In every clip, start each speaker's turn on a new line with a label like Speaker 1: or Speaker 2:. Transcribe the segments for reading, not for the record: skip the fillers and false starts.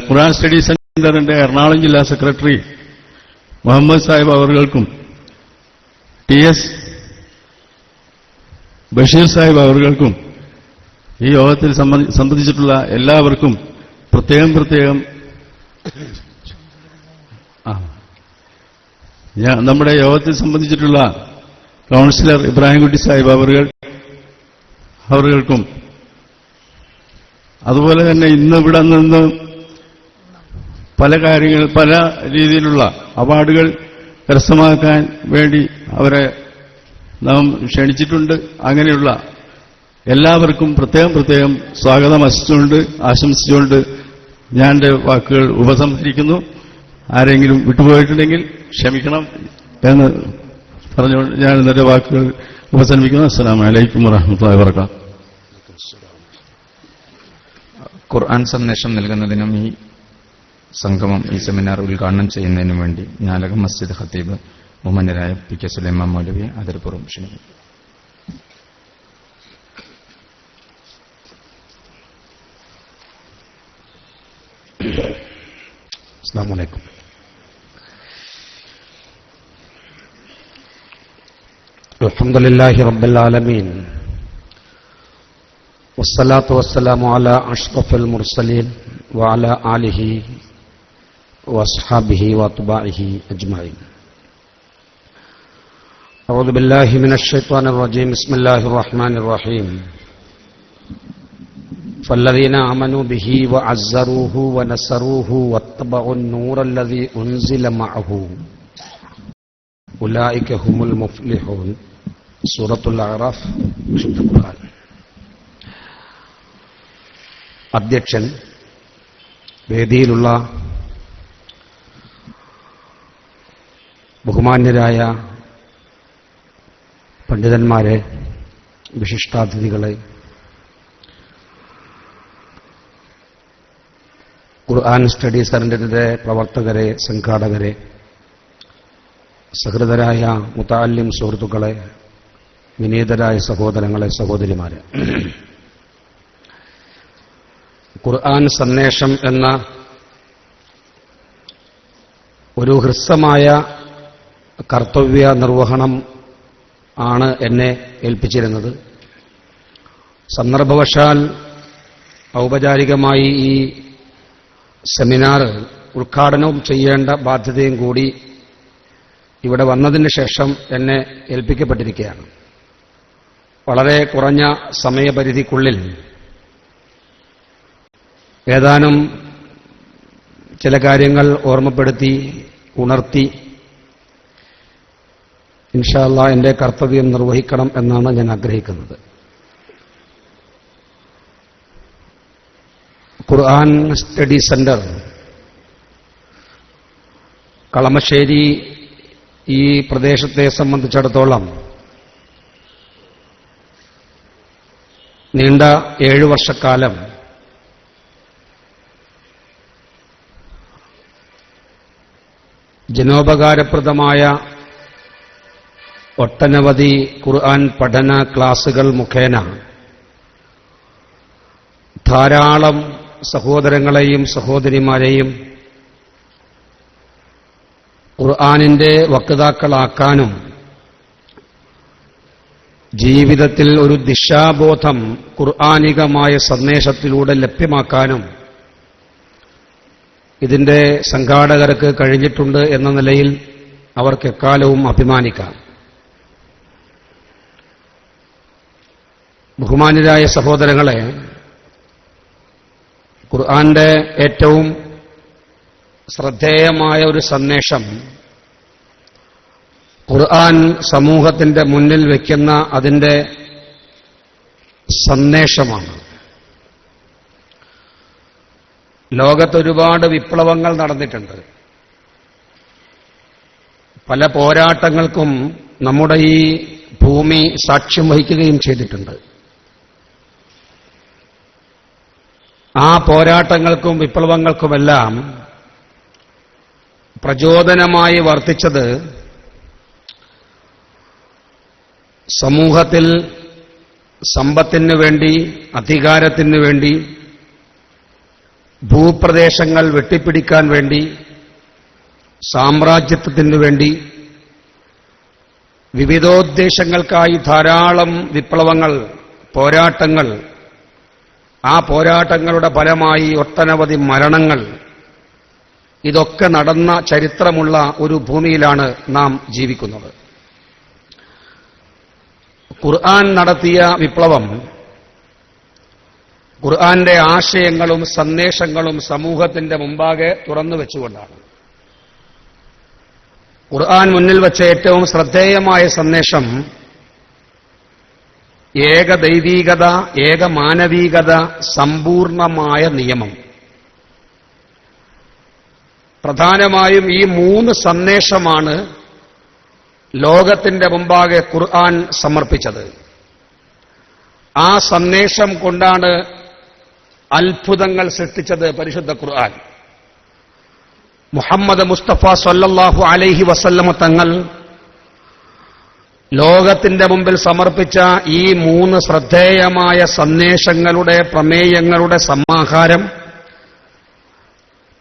Speaker 1: ഖുർആൻ study സെന്ററിന്റെ എറണാകുളം ജില്ലാ secretary Muhammad Sahib അവർകൾക്കും TS Basheer Sahib അവർകൾക്കും ഈ യോഗത്തിൽ സംബന്ധിച്ചിട്ടുള്ള എല്ലാവർക്കും പ്രത്യേകം നമ്മുടെ യോഗത്തിൽ സംബന്ധിച്ചിട്ടുള്ള കൗൺസിലർ ഇബ്രാഹിംകുട്ടി സാഹിബ് അവർകൾക്കും അതുപോലെ തന്നെ ഇന്ന് ഇവിടെ നിന്ന് പല രീതിയിലുള്ള അവാർഡുകൾ കരസ്ഥമാക്കാൻ വേണ്ടി അവരെ നാം ക്ഷണിച്ചിട്ടുണ്ട്. അങ്ങനെയുള്ള എല്ലാവർക്കും പ്രത്യേകം സ്വാഗതം ആശംസിച്ചുകൊണ്ട് ഞാൻ എന്റെ വാക്കുകൾ ഉപസംഹരിക്കുന്നു. ആരെങ്കിലും വിട്ടുപോയിട്ടുണ്ടെങ്കിൽ ക്ഷമിക്കണം എന്ന് പറഞ്ഞുകൊണ്ട് ഞാൻ എന്റെ വാക്കുകൾ ഉപസംഹരിക്കുന്നു. അസ്സലാമു അലൈക്കും വറഹ്മത്തുള്ളാഹി വബറകാതുഹു.
Speaker 2: ഖുർആൻ സന്ദേശം നൽകുന്നതിനും ഈ സംഗമം ഈ സെമിനാർ ഉദ്ഘാടനം ചെയ്യുന്നതിനും വേണ്ടി ഞാലകം മസ്ജിദ് ഖത്തീബ് ബഹുമാന്യരായ PK സുലൈമാൻ മൗലവി ആദരപൂർവ്വം ക്ഷണിക്കുന്നു.
Speaker 3: അസ്സലാമു അലൈക്കും. അൽഹംദുലില്ലാഹി റബ്ബിൽ ആലമീൻ വസ്സലാത്തു വസ്സലാമു അലാ അഷ്റഫിൽ മുർസലീൻ വഅലാ ആലിഹി വഅസ്ഹാബിഹി വഅത്ബാഇഹി അജ്മഈൻ. അഊദു ബില്ലാഹി മിനശ് ശൈത്വാനിർ റജീം. ബിസ്മില്ലാഹിർ റഹ്മാനിർ റഹീം. فالذين آمنوا به وعزروه ونصروه واتبعوا النور الذي أنزل معه أولئك هم المفلحون. സൂറത്തുൽ അഅറാഫ്. വിശുദ്ധ ഖുർആൻ. അധ്യക്ഷൻ, വേദിയിലുള്ള ബഹുമാന്യരായ പണ്ഡിതന്മാരെ, വിശിഷ്ടാതിഥികളെ, ഖുർആൻ സ്റ്റഡി സെന്ററിന്റെ പ്രവർത്തകരെ, സംഘാടകരെ, സഹൃദരായ മുതഅല്ലിം സുഹൃത്തുക്കളെ, വിനീതരായ സഹോദരങ്ങളെ, സഹോദരിമാരെ, ഖുർആൻ സന്ദേശം എന്ന ഒരു ഹ്രസ്വമായ കർത്തവ്യ നിർവഹണം ആണ് എന്നെ ഏൽപ്പിച്ചിരുന്നത്. സന്ദർഭവശാൽ ഔപചാരികമായി ഈ സെമിനാർ ഉദ്ഘാടനവും ചെയ്യേണ്ട ബാധ്യതയും കൂടി ഇവിടെ വന്നതിന് ശേഷം എന്നെ ഏൽപ്പിക്കപ്പെട്ടിരിക്കുകയാണ്. വളരെ കുറഞ്ഞ സമയപരിധിക്കുള്ളിൽ ഏതാനും ചില കാര്യങ്ങൾ ഓർമ്മപ്പെടുത്തി ഉണർത്തി ഇൻഷാ അല്ലാഹ് എന്റെ കർത്തവ്യം നിർവഹിക്കണം എന്നാണ് ഞാൻ ആഗ്രഹിക്കുന്നത്. ഖുർആൻ സ്റ്റഡി സെന്റർ കളമശ്ശേരി ഈ പ്രദേശത്തെ സംബന്ധിച്ചിടത്തോളം നീണ്ട 7 വർഷക്കാലം ജനോപകാരപ്രദമായ ഒട്ടനവധി ഖുർആൻ പഠന ക്ലാസുകൾ മുഖേന ധാരാളം സഹോദരങ്ങളെയും സഹോദരിമാരെയും ഖുർആനിന്റെ വക്താക്കളാക്കാനും ജീവിതത്തിൽ ഒരു ദിശാബോധം ഖുർആനികമായ സന്ദേശത്തിലൂടെ ലഭ്യമാക്കാനും ഇതിന്റെ സംഘാടകർക്ക് കഴിഞ്ഞിട്ടുണ്ട് എന്ന നിലയിൽ അവർക്ക് എക്കാലവും അഭിമാനിക്കാം. ബഹുമാന്യരായ സഹോദരങ്ങളെ, ഖുർആന്റെ ഏറ്റവും ശ്രദ്ധേയമായ ഒരു സന്ദേശം ഖുർആൻ സമൂഹത്തിന്റെ മുന്നിൽ വയ്ക്കുന്ന അതിന്റെ സന്ദേശമാണ്. ലോകത്തൊരുപാട് വിപ്ലവങ്ങൾ നടന്നിട്ടുണ്ട്. പല പോരാട്ടങ്ങൾക്കും നമ്മുടെ ഈ ഭൂമി സാക്ഷ്യം വഹിക്കുകയും ചെയ്തിട്ടുണ്ട്. ആ പോരാട്ടങ്ങൾക്കും വിപ്ലവങ്ങൾക്കുമെല്ലാം പ്രചോദനമായി വർത്തിച്ചത് സമൂഹത്തിൽ സമ്പത്തിനു വേണ്ടി, അധികാരത്തിനു വേണ്ടി ഭൂപ്രദേശങ്ങൾ വെട്ടിപ്പിടിക്കാൻ വേണ്ടി, സാമ്രാജ്യത്വത്തിനു വേണ്ടി, വിവിധോദ്ദേശങ്ങൾക്കായി ധാരാളം വിപ്ലവങ്ങൾ, പോരാട്ടങ്ങൾ, ആ പോരാട്ടങ്ങളുടെ ഫലമായി ഒട്ടനവധി മരണങ്ങൾ, ഇതൊക്കെ നടന്ന ചരിത്രമുള്ള ഒരു ഭൂമിയിലാണ് നാം ജീവിക്കുന്നത്. ഖുർആൻ നടത്തിയ വിപ്ലവം ഖുർആന്റെ ആശയങ്ങളും സന്ദേശങ്ങളും സമൂഹത്തിന്റെ മുമ്പാകെ തുറന്നു വെച്ചുകൊണ്ടാണ്. ഖുർആൻ മുന്നിൽ വച്ച ഏറ്റവും ശ്രദ്ധേയമായ സന്ദേശം ഏകദൈവീകത, ഏകമാനവീകത, സമ്പൂർണമായ നിയമം. പ്രധാനമായും ഈ 3 സന്ദേശമാണ് ലോകത്തിന്റെ മുമ്പാകെ ഖുർആൻ സമർപ്പിച്ചത്. ആ സന്ദേശം കൊണ്ടാണ് അത്ഭുതങ്ങൾ സൃഷ്ടിച്ചത് പരിശുദ്ധ ഖുർആൻ. മുഹമ്മദ് മുസ്തഫ സല്ലല്ലാഹു അലൈഹി വസല്ലമ തങ്ങൾ ലോകത്തിന്റെ മുമ്പിൽ സമർപ്പിച്ച ഈ 3 ശ്രദ്ധേയമായ സന്ദേശങ്ങളുടെ, പ്രമേയങ്ങളുടെ സമാഹാരം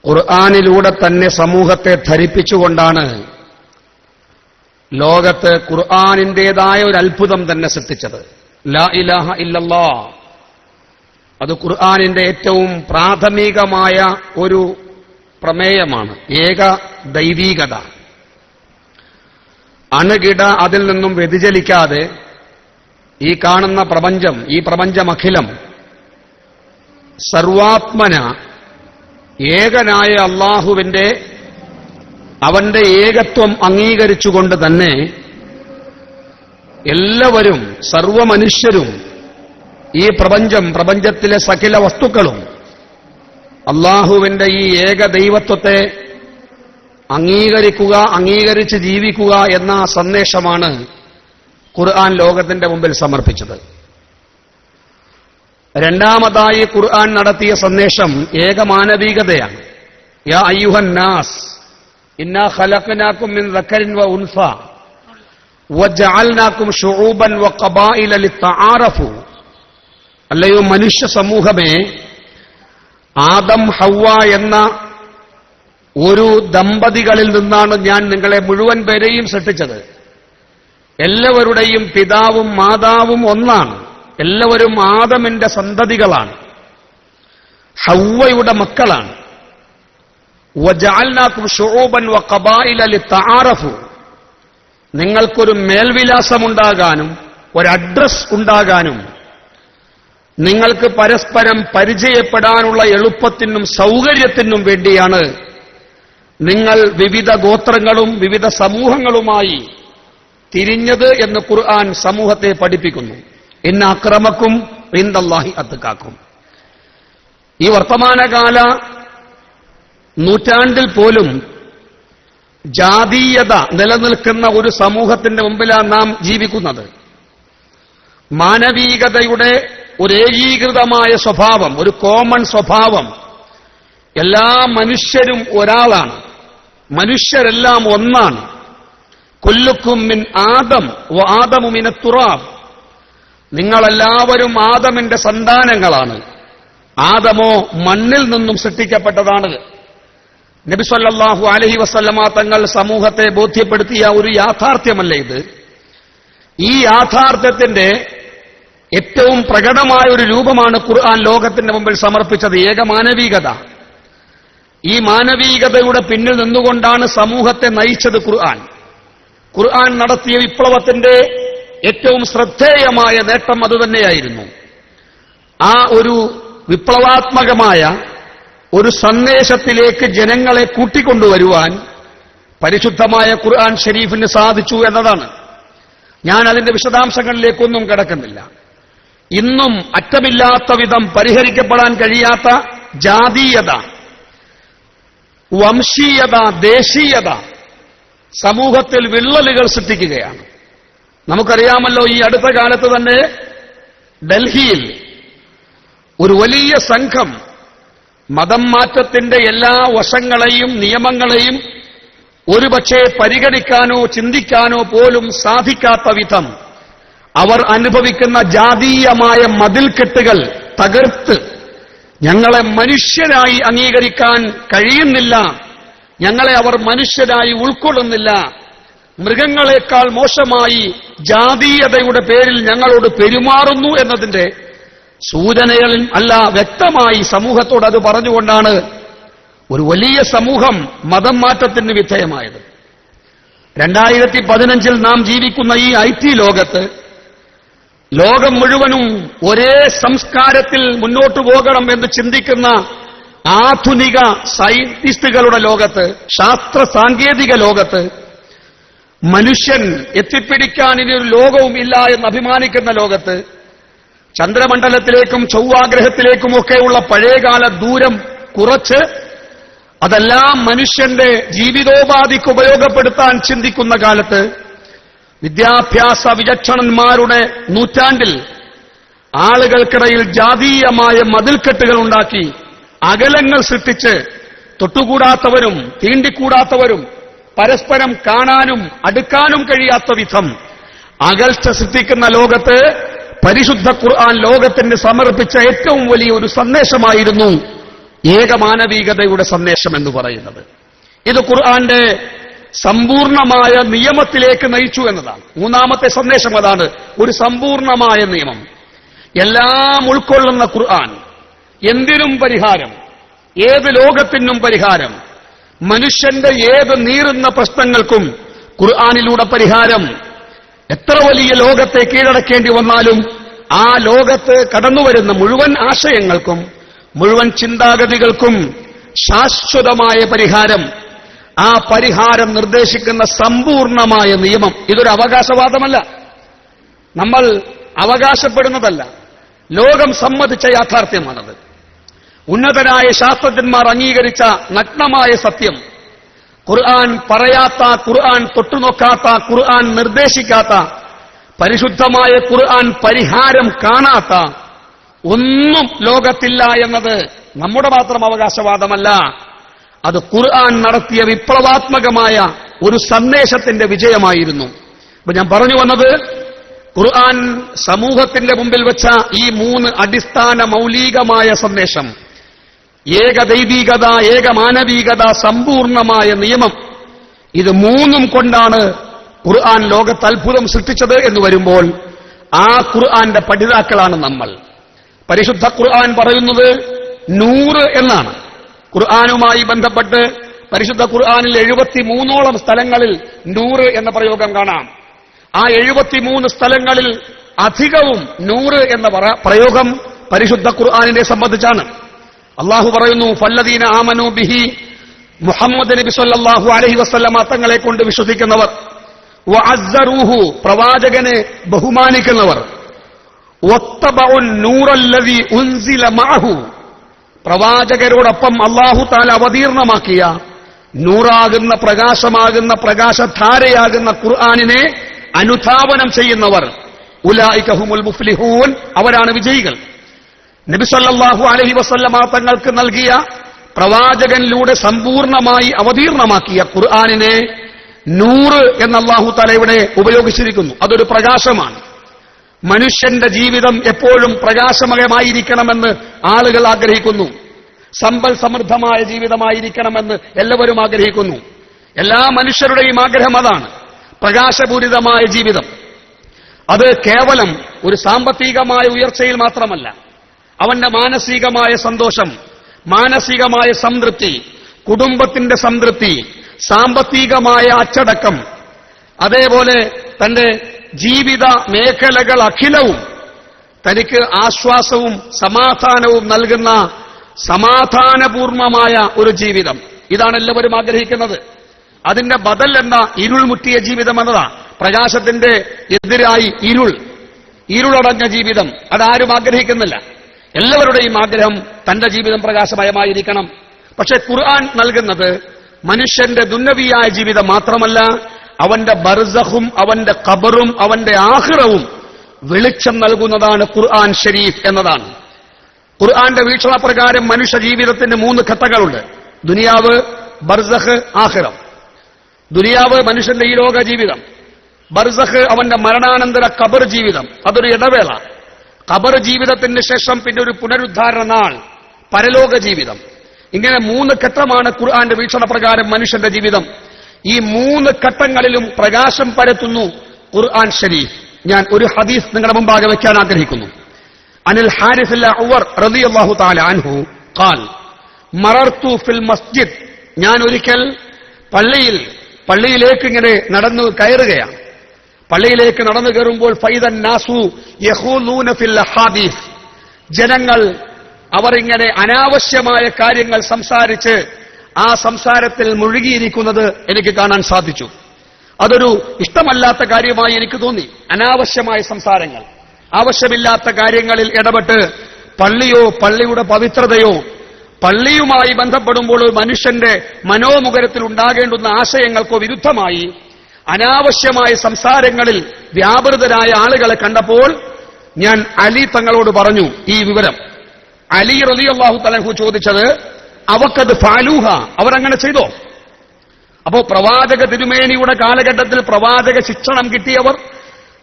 Speaker 3: ഖുർആനിലൂടെ തന്നെ സമൂഹത്തെ ധരിപ്പിച്ചുകൊണ്ടാണ് ലോകത്ത് ഖുർആനിന്റേതായ ഒരു അത്ഭുതം തന്നെ സൃഷ്ടിച്ചത്. ലാ ഇലാഹ ഇല്ലല്ലാഹ്, അത് ഖുർആനിന്റെ ഏറ്റവും പ്രാഥമികമായ ഒരു പ്രമേയമാണ്. ഏക ദൈവീകത, അണുകിട അതിൽ നിന്നും വ്യതിചലിക്കാതെ ഈ കാണുന്ന പ്രപഞ്ചം, ഈ പ്രപഞ്ചമഖിലം സർവാത്മന ഏകനായ അള്ളാഹുവിന്റെ, അവന്റെ ഏകത്വം അംഗീകരിച്ചുകൊണ്ട് തന്നെ എല്ലാവരും, സർവമനുഷ്യരും, ഈ പ്രപഞ്ചത്തിലെ സകല വസ്തുക്കളും അള്ളാഹുവിന്റെ ഈ ഏകദൈവത്വത്തെ അംഗീകരിക്കുക, അംഗീകരിച്ച് ജീവിക്കുക എന്ന സന്ദേശമാണ് ഖുർആൻ ലോകത്തിന്റെ മുമ്പിൽ സമർപ്പിച്ചത്. രണ്ടാമതായി ഖുർആൻ നടത്തിയ സന്ദേശം ഏകമാനവികതയാണ്. യാ അയ്യുഹൻ നാസ് ഇന്നാ ഖലഖനാകും മിൻ ദക്കരിൻ വ ഉൻസ വജഅൽനാകും ശുഊബൻ വ ഖബായില ലിതആറഫു. അല്ലയോ മനുഷ്യ സമൂഹമേ, ആദം ഹവ്വ എന്ന ഒരു ദമ്പതികളിൽ നിന്നാണ് ഞാൻ നിങ്ങളെ മുഴുവൻ പേരെയും സൃഷ്ടിച്ചത്. എല്ലാവരുടെയും പിതാവും മാതാവും ഒന്നാണ്. എല്ലാവരും ആദമിന്റെ സന്തതികളാണ്, ഹവ്വയുടെ മക്കളാണ്. വജഅൽനാകും ശുഊബൻ വ ഖബായില ലിതആറഫു. നിങ്ങൾക്കൊരു മേൽവിലാസമുണ്ടാകാനും ഒരു അഡ്രസ് ഉണ്ടാകാനും നിങ്ങൾക്ക് പരസ്പരം പരിചയപ്പെടാനുള്ള എളുപ്പത്തിനും സൗകര്യത്തിനും വേണ്ടിയാണ് നിങ്ങൾ വിവിധ ഗോത്രങ്ങളും വിവിധ സമൂഹങ്ങളുമായി തിരിഞ്ഞത് എന്ന് ഖുർആൻ സമൂഹത്തെ പഠിപ്പിക്കുന്നു. ഇന്ന അക്രമക്കും ഇൻദല്ലാഹി അത്ഖാക്കും. ഈ വർത്തമാനകാല നൂറ്റാണ്ടിൽ പോലും ജാതീയത നിലനിൽക്കുന്ന ഒരു സമൂഹത്തിന്റെ മുമ്പിലാണ് നാം ജീവിക്കുന്നത്. മാനവീകതയുടെ ഒരു ഏകീകൃതമായ സ്വഭാവം, ഒരു കോമൺ സ്വഭാവം, എല്ലാ മനുഷ്യരും ഒരാളാണ്, മനുഷ്യരെല്ലാം ഒന്നാണ്. കുല്ലുക്കും മിൻ ആദം വ ആദമു മിന തുറാബ്. നിങ്ങളെല്ലാവരും ആദമിന്റെ സന്താനങ്ങളാണ്. ആദമോ മണ്ണിൽ നിന്നും സൃഷ്ടിക്കപ്പെട്ടതാണ്. നബി സല്ലല്ലാഹു അലൈഹി വസല്ലമ തങ്ങൾ സമൂഹത്തെ ബോധ്യപ്പെടുത്തിയ ഒരു യാഥാർത്ഥ്യമല്ലേ ഇത്? ഈ യാഥാർത്ഥ്യത്തിന്റെ ഏറ്റവും പ്രകടമായ ഒരു രൂപമാണ് ഖുർആൻ ലോകത്തിന്റെ മുമ്പിൽ സമർപ്പിച്ചത്, ഏകമാനവികത. ഈ മാനവികതയുടെ പിന്നിൽ നിന്നുകൊണ്ടാണ് സമൂഹത്തെ നയിച്ചത് ഖുർആൻ. ഖുർആൻ നടത്തിയ വിപ്ലവത്തിന്റെ ഏറ്റവും ശ്രദ്ധേയമായ നേട്ടം അതുതന്നെയായിരുന്നു. ആ ഒരു വിപ്ലവാത്മകമായ ഒരു സന്ദേശത്തിലേക്ക് ജനങ്ങളെ കൂട്ടിക്കൊണ്ടുവരുവാൻ പരിശുദ്ധമായ ഖുർആൻ ഷരീഫിന് സാധിച്ചു എന്നതാണ്. ഞാൻ അതിന്റെ വിശദാംശങ്ങളിലേക്കൊന്നും കടക്കുന്നില്ല. ഇന്നും അറ്റമില്ലാത്ത വിധം പരിഹരിക്കപ്പെടാൻ കഴിയാത്ത ജാതീയത, വംശീയത, ദേശീയത സമൂഹത്തിൽ വിള്ളലുകൾ സൃഷ്ടിക്കുകയാണ്. നമുക്കറിയാമല്ലോ, ഈ അടുത്ത കാലത്ത് തന്നെ ഡൽഹിയിൽ ഒരു വലിയ സംഘം മതം മാറ്റത്തിന്റെ എല്ലാ വശങ്ങളെയും നിയമങ്ങളെയും ഒരുപക്ഷെ പരിഗണിക്കാനോ ചിന്തിക്കാനോ പോലും സാധിക്കാത്ത വിധം അവർ അനുഭവിക്കുന്ന ജാതീയമായ മതിൽക്കെട്ടുകൾ തകർത്ത് ഞങ്ങളെ മനുഷ്യരായി അംഗീകരിക്കാൻ കഴിയുന്നില്ല, ഞങ്ങളെ അവർ മനുഷ്യരായി ഉൾക്കൊള്ളുന്നില്ല, മൃഗങ്ങളെക്കാൾ മോശമായി ജാതീയതയുടെ പേരിൽ ഞങ്ങളോട് പെരുമാറുന്നു എന്നതിന്റെ സൂചനകളിൽ അല്ല, വ്യക്തമായി സമൂഹത്തോട് അത് പറഞ്ഞുകൊണ്ടാണ് ഒരു വലിയ സമൂഹം മതം മാറ്റത്തിന് വിധേയമായത്. 2015 നാം ജീവിക്കുന്ന ഈ IT ലോകത്ത് ലോകം മുഴുവനും ഒരേ സംസ്കാരത്തിൽ മുന്നോട്ടു പോകണം എന്ന് ചിന്തിക്കുന്ന ആധുനിക സയന്റിസ്റ്റുകളുടെ ലോകത്ത്, ശാസ്ത്ര സാങ്കേതിക ലോകത്ത് മനുഷ്യൻ എത്തിപ്പിടിക്കാൻ ഇനി ഒരു ലോകവും ഇല്ല എന്ന് അഭിമാനിക്കുന്ന ലോകത്ത് ചന്ദ്രമണ്ഡലത്തിലേക്കും ചൊവ്വാഗ്രഹത്തിലേക്കുമൊക്കെയുള്ള പഴയകാല ദൂരം കുറച്ച് അതെല്ലാം മനുഷ്യന്റെ ജീവിതോപാധിക്ക് ഉപയോഗപ്പെടുത്താൻ ചിന്തിക്കുന്ന കാലത്ത് വിദ്യാഭ്യാസ വിചക്ഷണന്മാരുടെ നൂറ്റാണ്ടിൽ ആളുകൾക്കിടയിൽ ജാതീയമായ മതിൽക്കെട്ടുകൾ ഉണ്ടാക്കി അകലങ്ങൾ സൃഷ്ടിച്ച് തൊട്ടുകൂടാത്തവരും തീണ്ടിക്കൂടാത്തവരും പരസ്പരം കാണാനും അടുക്കാനും കഴിയാത്ത വിധം അകൽച്ച സൃഷ്ടിക്കുന്ന ലോകത്ത് പരിശുദ്ധ ഖുർആൻ ലോകത്തിന് സമർപ്പിച്ച ഏറ്റവും വലിയ ഒരു സന്ദേശമായിരുന്നു ഏകമാനവികതയുടെ സന്ദേശം എന്ന് പറയുന്നത്. ഇത് ഖുർആന്റെ സമ്പൂർണമായ നിയമത്തിലേക്ക് നയിച്ചു എന്നതാണ്. മൂന്നാമത്തെ സന്ദേശം അതാണ്, ഒരു സമ്പൂർണമായ നിയമം. എല്ലാം ഉൾക്കൊള്ളുന്ന ഖുർആൻ, എന്തിനും പരിഹാരം, ഏത് ലോകത്തിനും പരിഹാരം, മനുഷ്യന്റെ ഏത് നീറുന്ന പ്രശ്നങ്ങൾക്കും ഖുർആനിലൂടെ പരിഹാരം. എത്ര വലിയ ലോകത്തെ കീഴടക്കേണ്ടി വന്നാലും ആ ലോകത്ത് കടന്നുവരുന്ന മുഴുവൻ ആശയങ്ങൾക്കും മുഴുവൻ ചിന്താഗതികൾക്കും ശാശ്വതമായ പരിഹാരം, ആ പരിഹാരം നിർദ്ദേശിക്കുന്ന സമ്പൂർണമായ നിയമം. ഇതൊരു അവകാശവാദമല്ല, നമ്മൾ അവകാശപ്പെടുന്നതല്ല, ലോകം സമ്മതിച്ച യാഥാർത്ഥ്യമാണത്. ഉന്നതരായ ശാസ്ത്രജ്ഞന്മാർ അംഗീകരിച്ച നഗ്നമായ സത്യം. ഖുർആൻ പറയാത്ത, ഖുർആൻ തൊട്ടുനോക്കാത്ത, ഖുർആൻ നിർദ്ദേശിക്കാത്ത, പരിശുദ്ധമായ ഖുർആൻ പരിഹാരം കാണാത്ത ഒന്നും ലോകത്തില്ല എന്നത് നമ്മുടെ മാത്രം അവകാശവാദമല്ല, അത് ഖുർആൻ നടത്തിയ വിപ്ലവാത്മകമായ ഒരു സന്ദേശത്തിന്റെ വിജയമായിരുന്നു. അപ്പൊ ഞാൻ പറഞ്ഞു വന്നത്, ഖുർആൻ സമൂഹത്തിന്റെ മുമ്പിൽ വെച്ച ഈ 3 അടിസ്ഥാന മൗലികമായ സന്ദേശം, ഏകദൈവികത, ഏകമാനവികത, സമ്പൂർണമായ നിയമം, ഇത് 3ഉം കൊണ്ടാണ് ഖുർആൻ ലോകത്ത് അത്ഭുതം സൃഷ്ടിച്ചത് എന്ന് വരുമ്പോൾ ആ ഖുർആന്റെ പഠിതാക്കളാണ് നമ്മൾ. പരിശുദ്ധ ഖുർആൻ പറയുന്നത് 100 എന്നാണ്. ഖുർആനുമായി ബന്ധപ്പെട്ട് പരിശുദ്ധ ഖുർആനിൽ 73ഓളം സ്ഥലങ്ങളിൽ 100 എന്ന പ്രയോഗം കാണാം. ആ 73 സ്ഥലങ്ങളിൽ അധികവും 100 എന്ന പ്രയോഗം പരിശുദ്ധ ഖുർആനിനെ സംബന്ധിച്ചാണ്. അള്ളാഹു പറയുന്നു, ഫല്ലദീന ആമനൂ ബിഹി, മുഹമ്മദ് നബി സല്ലല്ലാഹു അലൈഹി വസല്ലമ തങ്ങളെ കൊണ്ട് വിശ്വസിക്കുന്നവർ, വഅസ്സറൂഹു, പ്രവാചകനെ ബഹുമാനിക്കുന്നവർ, വത്തബഉൻ നൂറല്ലദീ ഉൻസില മഅഹു, പ്രവാചകരോടൊപ്പം അല്ലാഹു തആല അവതീർണമാക്കിയ നൂറാകുന്ന പ്രകാശമാകുന്ന പ്രകാശധാരയാകുന്ന ഖുർആനിനെ അനുധാവനം ചെയ്യുന്നവർ, ഉലൈക ഹുമുൽ മുഫ്ലിഹൂൻ, അവരാണ് വിജയികൾ. നബി സല്ലല്ലാഹു അലൈഹി വസല്ലമ തങ്ങൾക്ക് നൽകിയ പ്രവാചകനിലൂടെ സമ്പൂർണമായി അവതീർണമാക്കിയ ഖുർആനിനെ 100 എന്ന അല്ലാഹു തആല ഇവിടെ ഉപയോഗിച്ചിരിക്കുന്നു. അതൊരു പ്രകാശമാണ്. മനുഷ്യന്റെ ജീവിതം എപ്പോഴും പ്രകാശമയമായിരിക്കണമെന്ന് ആളുകൾ ആഗ്രഹിക്കുന്നു. സമ്പൽ സമൃദ്ധമായ ജീവിതമായിരിക്കണമെന്ന് എല്ലാവരും ആഗ്രഹിക്കുന്നു. എല്ലാ മനുഷ്യരുടെയും ആഗ്രഹം അതാണ്, പ്രകാശപൂരിതമായ ജീവിതം. അത് കേവലം ഒരു സാമ്പത്തികമായ ഉയർച്ചയിൽ മാത്രമല്ല, അവന്റെ മാനസികമായ സന്തോഷം, മാനസികമായ സംതൃപ്തി, കുടുംബത്തിന്റെ സംതൃപ്തി, സാമ്പത്തികമായ അച്ചടക്കം, അതേപോലെ തന്റെ ജീവിത മേഖലകൾ അഖിലവും തനിക്ക് ആശ്വാസവും സമാധാനവും നൽകുന്ന സമാധാനപൂർണമായ ഒരു ജീവിതം, ഇതാണ് എല്ലാവരും ആഗ്രഹിക്കുന്നത്. അതിന്റെ ബദൽ എന്ന ഇരുൾ മുറ്റിയ ജീവിതം എന്നതാ. പ്രകാശത്തിന്റെ എതിരായി ഇരുളടഞ്ഞ ജീവിതം, അതാരും ആഗ്രഹിക്കുന്നില്ല. എല്ലാവരുടെയും ആഗ്രഹം തന്റെ ജീവിതം പ്രകാശമയമായിരിക്കണം. പക്ഷെ ഖുർആൻ നൽകുന്നത് മനുഷ്യന്റെ ദുന്യവിയായ ജീവിതം മാത്രമല്ല, അവന്റെ ബർസഖും അവന്റെ ഖബറും അവന്റെ ആഖിറവും വെളിച്ചം നൽകുന്നതാണ് ഖുർആൻ ഷരീഫ് എന്നതാണ്. ഖുർആന്റെ വീക്ഷണപ്രകാരം മനുഷ്യ ജീവിതത്തിന് 3 ഘട്ടങ്ങളുണ്ട്: ദുനിയാവ്, ബർസഖ്, ആഖിറം. ദുനിയാവ് മനുഷ്യന്റെ ഈ ലോക ജീവിതം, ബർസഖ് അവന്റെ മരണാനന്തര ഖബർ ജീവിതം, അതൊരു ഇടവേള. ഖബർ ജീവിതത്തിന് ശേഷം പിന്നെ ഒരു പുനരുദ്ധാരണ നാൾ, പരലോക ജീവിതം. ഇങ്ങനെ 3 ഘട്ടമാണ് ഖുർആന്റെ വീക്ഷണപ്രകാരം മനുഷ്യന്റെ ജീവിതം. ഈ 3 ഘട്ടങ്ങളിലും പ്രകാശം പരത്തുന്നു ഖുർആൻ ഷരീഫ്. ഞാൻ ഒരു ഹദീസ് നിങ്ങളുടെ മുമ്പാകെ വെക്കാൻ ആഗ്രഹിക്കുന്നു. അനിൽ ഹാരിസ് അൽ-അഅ്വർ റളിയല്ലാഹു തആല അൻഹു ഖാൽ മറർതു ഫിൽ മസ്ജിദ്. ഞാൻ ഒരിക്കൽ പള്ളിയിലേക്ക് ഇങ്ങനെ നടന്നു കയറുകയാണ്. പള്ളിയിലേക്ക് നടന്നു കയറുമ്പോൾ ഫൈദൻ നാസു യഖൂലൂന ഫിൽ ഹദീസ്. ജനങ്ങൾ അവരിങ്ങനെ അനാവശ്യമായ കാര്യങ്ങൾ സംസാരിച്ച് ആ സംസാരത്തിൽ മുഴുകിയിരിക്കുന്നത് എനിക്ക് കാണാൻ സാധിച്ചു. അതൊരു ഇഷ്ടമല്ലാത്ത കാര്യമായി എനിക്ക് തോന്നി. അനാവശ്യമായ സംസാരങ്ങൾ, ആവശ്യമില്ലാത്ത കാര്യങ്ങളിൽ ഇടപെട്ട് പള്ളിയോ പള്ളിയുടെ പവിത്രതയോ പള്ളിയുമായി ബന്ധപ്പെടുമ്പോൾ ഒരു മനുഷ്യന്റെ മനോമുഖരത്തിൽ ഉണ്ടാകേണ്ടുന്ന ആശയങ്ങൾക്കോ വിരുദ്ധമായി അനാവശ്യമായ സംസാരങ്ങളിൽ വ്യാപൃതരായ ആളുകളെ കണ്ടപ്പോൾ ഞാൻ അലി തങ്ങളോട് പറഞ്ഞു ഈ വിവരം. അലി റളിയല്ലാഹു തആല അൻഹു ചോദിച്ചത് അവക്കത് ഫാലൂഹ, അവരങ്ങനെ ചെയ്തോ? അപ്പോ പ്രവാചക തിരുമേനിയുടെ കാലഘട്ടത്തിൽ പ്രവാചക ശിക്ഷണം കിട്ടിയവർ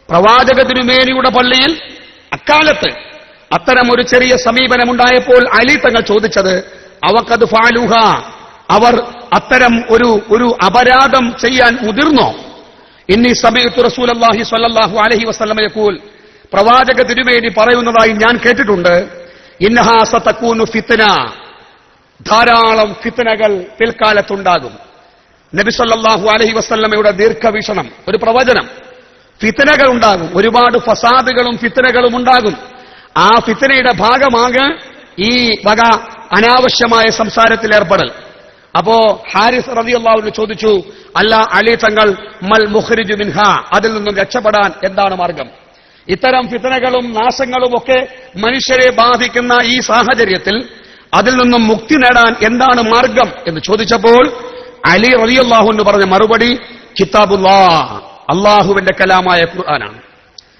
Speaker 3: പ്രവാചക തിരുമേനിയുടെ പള്ളിയിൽ അക്കാലത്ത് അത്തരം ഒരു ചെറിയ സമീപനമുണ്ടായപ്പോൾ അലി തങ്ങൾ ചോദിച്ചത് അവക്കത് ഫാലൂഹ, അവർ അത്തരം ഒരു അപരാധം ചെയ്യാൻ മുതിർന്നോ? ഇന്നി സമീഅതു റസൂലുള്ളാഹി സ്വല്ലല്ലാഹു അലൈഹി വസല്ലം യഖൂൽ, പ്രവാചക തിരുമേനി പറയുന്നതായി ഞാൻ കേട്ടിട്ടുണ്ട്, ഇന്നഹാ സതകൂനു ഫിത്ന, ധാരാളം ഫിത്നകൾ പിൽക്കാലത്തുണ്ടാകും. നബി സല്ലല്ലാഹു അലൈഹി വസല്ലമയുടെ ദീർഘവീക്ഷണം, ഒരു പ്രവചനം. ഫിത്നകൾ ഉണ്ടാകും, ഒരുപാട് ഫസാദുകളും ഫിത്നകളും ഉണ്ടാകും. ആ ഫിത്നയുടെ ഭാഗമാകെ ഈ വക അനാവശ്യമായ സംസാരത്തിൽ ഏർപ്പെടൽ. അപ്പോ ഹാരിസ് റളിയല്ലാഹു അൻഹു ചോദിച്ചു, അല്ല അലി തങ്ങൾ, മൽ മുഖ്രിജു മിൻഹ, അതിൽ നിന്നും രക്ഷപ്പെടാൻ എന്താണ് മാർഗം? ഇത്തരം ഫിത്നകളും നാശങ്ങളും ഒക്കെ മനുഷ്യരെ ബാധിക്കുന്ന ഈ സാഹചര്യത്തിൽ അതിൽ നിന്നും മുക്തി നേടാൻ എന്താണ് മാർഗം എന്ന് ചോദിച്ചപ്പോൾ അലി റളിയല്ലാഹു അൻഹു പറഞ്ഞ മറുപടി കിതാബുല്ലാഹ്, അള്ളാഹുവിന്റെ കലാമായ ഖുർആനാണ്.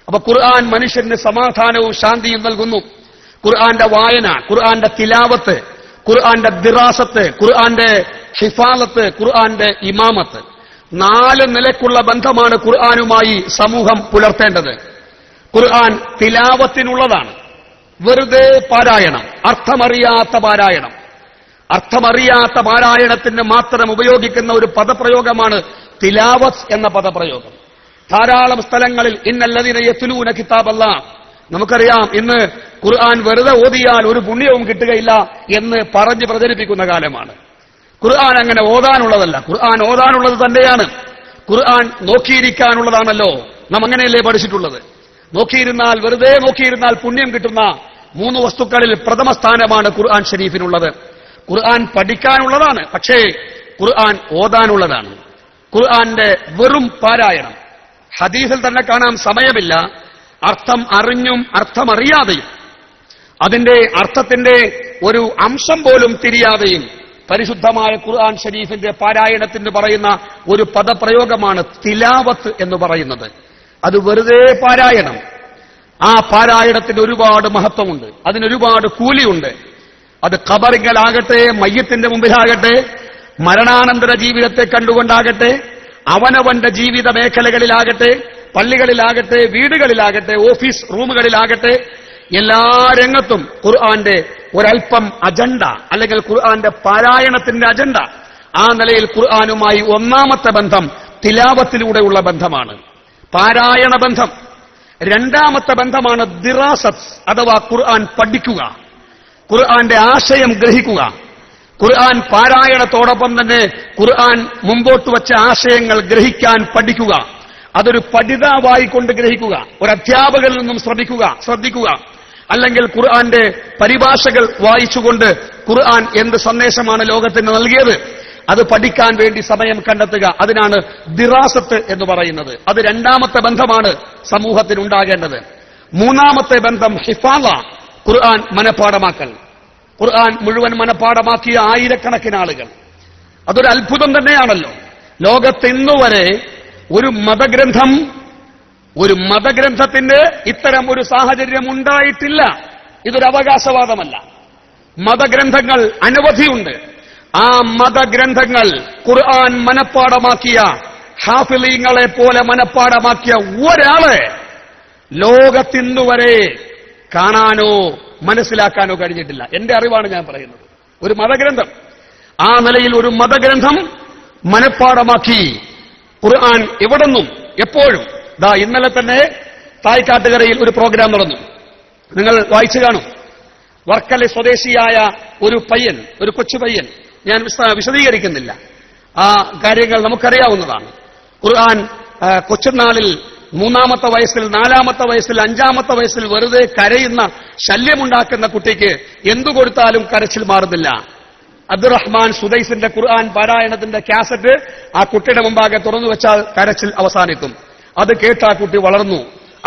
Speaker 3: അപ്പൊ ഖുർആൻ മനുഷ്യന് സമാധാനവും ശാന്തിയും നൽകുന്നു. ഖുർആന്റെ വായന, ഖുർആന്റെ തിലാവത്ത്, ഖുർആന്റെ ദിറാസത്ത്, ഖുർആന്റെ ഹിഫാലത്ത്, ഖുർആന്റെ ഇമാമത്ത്, 4 നിലക്കുള്ള ബന്ധമാണ് ഖുർആനുമായി സമൂഹം പുലർത്തേണ്ടത്. ഖുർആൻ തിലാവത്തിനുള്ളതാണ്, വെറുതെ പാരായണം, അർത്ഥമറിയാത്ത പാരായണം. അർത്ഥമറിയാത്ത പാരായണത്തിന് മാത്രം ഉപയോഗിക്കുന്ന ഒരു പദപ്രയോഗമാണ് തിലാവത്ത് എന്ന പദപ്രയോഗം. ധാരാളം സ്ഥലങ്ങളിൽ ഇന്നല്ലദീന യത്ലൂന കിതാബല്ലാഹ്, നമുക്കറിയാം ഇന്ന് ഖുർആൻ വെറുതെ ഓതിയാൽ ഒരു പുണ്യവും കിട്ടുകയില്ല എന്ന് പറഞ്ഞ് പ്രചരിപ്പിക്കുന്ന കാലമാണ്. ഖുർആൻ അങ്ങനെ ഓതാനുള്ളതല്ല, ഖുർആൻ ഓതാനുള്ളത് തന്നെയാണ്. ഖുർആൻ നോക്കിയിരിക്കാനുള്ളതാണല്ലോ, നാം അങ്ങനെയല്ലേ പഠിച്ചിട്ടുള്ളത്. നോക്കിയിരുന്നാൽ, വെറുതെ നോക്കിയിരുന്നാൽ പുണ്യം കിട്ടുന്ന 3 വസ്തുക്കളിൽ പ്രഥമ സ്ഥാനമാണ് ഖുർആൻ ഷരീഫിനുള്ളത്. ഖുർആൻ പഠിക്കാനുള്ളതാണ്, പക്ഷേ ഖുർആൻ ഓതാനുള്ളതാണ്. ഖുർആന്റെ വെറും പാരായണം, ഹദീസിൽ തന്നെ കാണാം, സമയമില്ല, അർത്ഥം അറിഞ്ഞും അർത്ഥമറിയാതെയും അതിന്റെ അർത്ഥത്തിന്റെ ഒരു അംശം പോലും തിരിയാതെയും പരിശുദ്ധമായ ഖുർആൻ ഷരീഫിന്റെ പാരായണത്തിന് പറയുന്ന ഒരു പദപ്രയോഗമാണ് തിലാവത്ത് എന്ന് പറയുന്നത്. അത് വെറുതെ പാരായണം. ആ പാരായണത്തിന് ഒരുപാട് മഹത്വമുണ്ട്, അതിനൊരുപാട് കൂലിയുണ്ട്. അത് ഖബറിലാകട്ടെ, മയ്യത്തിന്റെ മുമ്പിലാകട്ടെ, മരണാനന്തര ജീവിതത്തെ കണ്ടുകൊണ്ടാകട്ടെ, അവനവന്റെ ജീവിത മേഖലകളിലാകട്ടെ, പള്ളികളിലാകട്ടെ, വീടുകളിലാകട്ടെ, ഓഫീസ് റൂമുകളിലാകട്ടെ, എല്ലാ രംഗത്തും ഖുർആന്റെ ഒരൽപ്പം അജണ്ട, അല്ലെങ്കിൽ ഖുർആന്റെ പാരായണത്തിന്റെ അജണ്ട. ആ നിലയിൽ ഖുർആനുമായി ഒന്നാമത്തെ ബന്ധം തിലാവത്തിലൂടെയുള്ള ബന്ധമാണ്, പാരായണ ബന്ധം. രണ്ടാമത്തെ ബന്ധമാണ് ദിറാസത്ത്, അഥവാ ഖുർആൻ പഠിക്കുക, ഖുർആന്റെ ആശയം ഗ്രഹിക്കുക. ഖുർആൻ പാരായണത്തോടൊപ്പം തന്നെ ഖുർആൻ മുമ്പോട്ട് വച്ച ആശയങ്ങൾ ഗ്രഹിക്കാൻ പഠിക്കുക. അതൊരു പഠിതാവായിക്കൊണ്ട് ഗ്രഹിക്കുക, ഒരു അധ്യാപകരിൽ നിന്നും ശ്രദ്ധിക്കുക. അല്ലെങ്കിൽ ഖുർആന്റെ പരിഭാഷകൾ വായിച്ചുകൊണ്ട് ഖുർആൻ എന്ത് സന്ദേശമാണ് ലോകത്തിന് നൽകിയത് അത് പഠിക്കാൻ വേണ്ടി സമയം കണ്ടെത്തുക. അതിനാണ് ദിറാസത്ത് എന്ന് പറയുന്നത്. അത് രണ്ടാമത്തെ ബന്ധമാണ് സമൂഹത്തിന് ഉണ്ടാകേണ്ടത്. മൂന്നാമത്തെ ബന്ധം ഹിഫാള, ഖുർആൻ മനഃപ്പാഠമാക്കൽ. ഖുർആൻ മുഴുവൻ മനഃപ്പാഠമാക്കിയ ആയിരക്കണക്കിന് ആളുകൾ. അതൊരു അത്ഭുതം തന്നെയാണല്ലോ. ലോകത്തിന്നുവരെ ഒരു മതഗ്രന്ഥത്തിന്റെ ഇത്തരം ഒരു സാഹചര്യം ഉണ്ടായിട്ടില്ല. ഇതൊരു അവകാശവാദമല്ല. മതഗ്രന്ഥങ്ങൾ അനവധിയുണ്ട്. ആ മതഗ്രന്ഥങ്ങൾ ഖുർആൻ മനഃപ്പാഠമാക്കിയ, ഹാഫിളീങ്ങളെ പോലെ മനഃപ്പാഠമാക്കിയ ഒരാളെ ലോകത്തിന്നുവരെ കാണാനോ മനസ്സിലാക്കാനോ കഴിഞ്ഞിട്ടില്ല. എന്റെ അറിവാണ് ഞാൻ പറയുന്നത്. ഒരു മതഗ്രന്ഥം, ആ നിലയിൽ ഒരു മതഗ്രന്ഥം മനഃപ്പാടമാക്കി ഖുർആൻ എവിടെന്നും എപ്പോഴും. ഇന്നലെ തന്നെ തായ്ക്കാട്ടുകരയിൽ ഒരു പ്രോഗ്രാം നടന്നു. നിങ്ങൾ വായിച്ചു കാണും. വർക്കല സ്വദേശിയായ ഒരു പയ്യൻ, ഒരു കൊച്ചു പയ്യൻ, ഞാൻ വിശദീകരിക്കുന്നില്ല, ആ കാര്യങ്ങൾ നമുക്കറിയാവുന്നതാണ്. ഖുർആൻ കൊച്ചുനാളിൽ 3-ാമത്തെ വയസ്സിൽ, 4-ാമത്തെ വയസ്സിൽ, 5-ാമത്തെ വയസ്സിൽ വെറുതെ കരയുന്ന, ശല്യമുണ്ടാക്കുന്ന കുട്ടിക്ക് എന്തു കൊടുത്താലും കരച്ചിൽ മാറുന്നില്ല. അബ്ദുറഹ്മാൻ സുദൈസിന്റെ ഖുർആൻ പാരായണത്തിന്റെ കാസറ്റ് ആ കുട്ടിയുടെ മുമ്പാകെ തുറന്നു വെച്ചാൽ കരച്ചിൽ അവസാനിക്കും. അത് കേട്ട് ആ കുട്ടി വളർന്നു.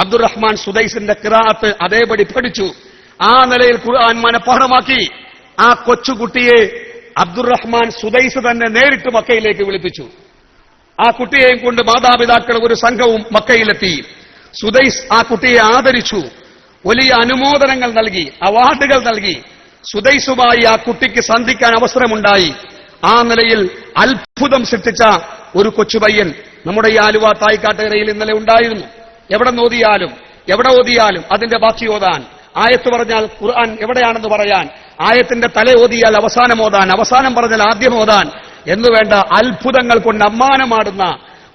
Speaker 3: അബ്ദുറഹ്മാൻ സുദൈസിന്റെ ഖിറാഅത്ത് അതേപടി പഠിച്ചു. ആ നിലയിൽ ഖുർആൻ മനഃപ്പാഠമാക്കി. ആ കൊച്ചുകുട്ടിയെ അബ്ദുറഹ്മാൻ സുദൈസ് തന്നെ നേരിട്ട് മക്കയിലേക്ക് വിളിപ്പിച്ചു. ആ കുട്ടിയെയും കൊണ്ട് മാതാപിതാക്കൾ ഒരു സംഘവും മക്കയിലെത്തി. സുദൈസ് ആ കുട്ടിയെ ആദരിച്ചു, വലിയ അനുമോദനങ്ങൾ നൽകി, അവാർഡുകൾ നൽകി. സുദൈസുമായി ആ കുട്ടിക്ക് സന്ധിക്കാൻ അവസരമുണ്ടായി. ആ നിലയിൽ അത്ഭുതം സൃഷ്ടിച്ച ഒരു കൊച്ചുപയ്യൻ നമ്മുടെ ഈ ആലുവ തായ്ക്കാട്ടുകരയിൽ ഇന്നലെ ഉണ്ടായിരുന്നു. എവിടെ ഓതിയാലും അതിന്റെ ബാക്കി ഓതാൻ, ആയത്ത് പറഞ്ഞാൽ ഖുർആൻ എവിടെയാണെന്ന് പറയാൻ, ആയത്തിന്റെ തല ഓതിയാൽ അവസാനം ഓതാൻ, അവസാനം പറഞ്ഞാൽ ആദ്യം ഓതാൻ എന്നുവേണ്ട അത്ഭുതങ്ങൾ കൊണ്ട് അമ്മാനമാടുന്ന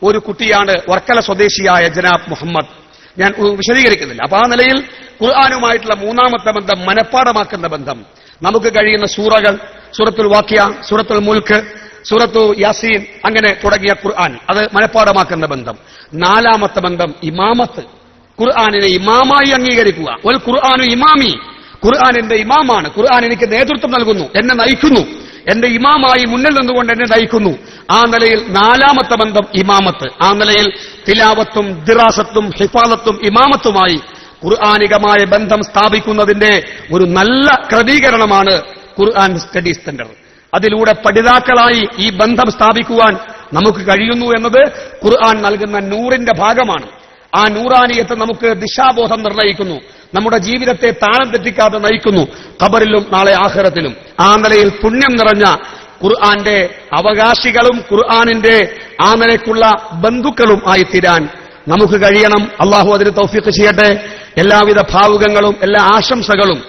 Speaker 3: ഒരു കുട്ടിയാണ് വർക്കല സ്വദേശിയായ ജനാബ് മുഹമ്മദ്. ഞാൻ വിശദീകരിക്കുന്നില്ല. അപ്പൊ ആ നിലയിൽ ഖുർആനുമായിട്ടുള്ള 3-ാമത്തെ ബന്ധം, മനഃപ്പാഠമാക്കുന്ന ബന്ധം. നമുക്ക് കഴിയുന്ന സൂറകൾ, സൂറത്തുൽ വാഖിയ, സൂറത്തുൽ മുൽക്ക്, സൂറത്തു യാസീൻ, അങ്ങനെ തുടങ്ങിയ ഖുർആൻ, അത് മനഃപ്പാഠമാക്കുന്ന ബന്ധം. 4-ാമത്തെ ബന്ധം ഇമാമത്ത്. ഖുർആനിനെ ഇമാമായി അംഗീകരിക്കുക. വൽ ഖുർആനു ഇമാമി, ഖുർആൻ എന്റെ ഇമാമാണ്. ഖുർആൻ എനിക്ക് നേതൃത്വം നൽകുന്നു, എന്നെ നയിക്കുന്നു, എന്റെ ഇമാമായി മുന്നിൽ നിന്നുകൊണ്ട് എന്നെ നയിക്കുന്നു. ആ നിലയിൽ 4-ാമത്തെ ബന്ധം ഇമാമത്ത്. ആ നിലയിൽ തിലാവത്തും ദിറാസത്തും ഹിഫാദത്തും ഇമാമത്തുമായി ഖുർആനികമായ ബന്ധം സ്ഥാപിക്കുന്നതിന്റെ ഒരു നല്ല ക്രമീകരണമാണ് ഖുർആൻ സ്റ്റഡി സെന്റർ. അതിലൂടെ പഠിതാക്കളായി ഈ ബന്ധം സ്ഥാപിക്കുവാൻ നമുക്ക് കഴിയുന്നു എന്നത് ഖുർആൻ നൽകുന്ന നൂറിന്റെ ഭാഗമാണ്. ആ നൂറാനിയത്ത് നമുക്ക് ദിശാബോധം നിർണ്ണയിക്കുന്നു, നമ്മുടെ ജീവിതത്തെ താളം തെറ്റിക്കാതെ നയിക്കുന്നു, ഖബറിലും നാളെ ആഖിറത്തിലും. ആ നിലയിൽ പുണ്യം നിറഞ്ഞ ഖുർആന്റെ അവകാശികളും ഖുർആനിന്റെ ആ നിലയ്ക്കുള്ള ബന്ധുക്കളും ആയിത്തീരാൻ നമുക്ക് കഴിയണം. അള്ളാഹു അതിന് തൗഫീഖ് ചെയ്യട്ടെ. എല്ലാവിധ ഭാവുകങ്ങളും എല്ലാ ആശംസകളും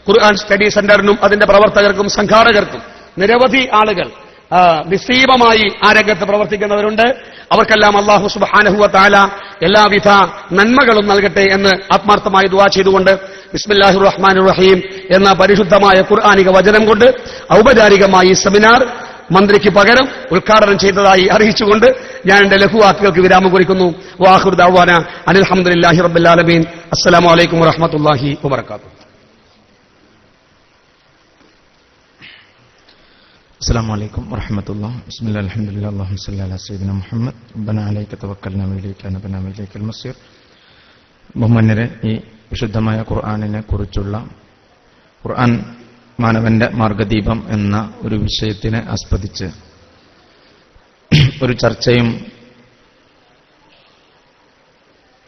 Speaker 3: ഖുർആൻ സ്റ്റഡി സെന്ററിനും അതിന്റെ പ്രവർത്തകർക്കും സംഘാടകർക്കും. നിരവധി ആളുകൾ നിസ്സീമമായി ആ രംഗത്ത് പ്രവർത്തിക്കുന്നവരുണ്ട്. അവർക്കെല്ലാം അല്ലാഹു സുബ്ഹാനഹു വ തആല എല്ലാവിധ നന്മകളും നൽകട്ടെ എന്ന് ആത്മാർത്ഥമായി ദുആ ചെയ്തുകൊണ്ട് ബിസ്മില്ലാഹിർ റഹ്മാനിർ റഹീം എന്ന പരിശുദ്ധമായ ഖുർആനിക വചനം കൊണ്ട് ഔപചാരികമായി സെമിനാർ മന്ത്രിക്ക് പകരം ഉദ്ഘാടനം ചെയ്തതായി അറിയിച്ചുകൊണ്ട് ഞാൻ എന്റെ ലഘുവാക്കുകൾക്ക് വിരാമം കുറിക്കുന്നു. വആഖിറു ദഅവാന അനിൽ ഹംദുലില്ലാഹി റബ്ബിൽ ആലമീൻ. അസ്സലാമു അലൈക്കും വറഹ്മത്തുള്ളാഹി വബറകാതുഹു.
Speaker 2: السلام عليكم ورحمة الله. بسم الله الحمد لله اللهم صل على سيدنا محمد ربنا عليك توكلنا وإليك أنبنا وإليك المصير. ബഹുമാന്യരെ, ഈ വിശുദ്ധമായ ഖുർആനിനെ കുറിച്ചുള്ള ഖുർആൻ മാനവന്റെ മാർഗദീപം എന്ന ഒരു വിഷയത്തിനെ ആസ്പദിച്ച് ഒരു ചർച്ചയും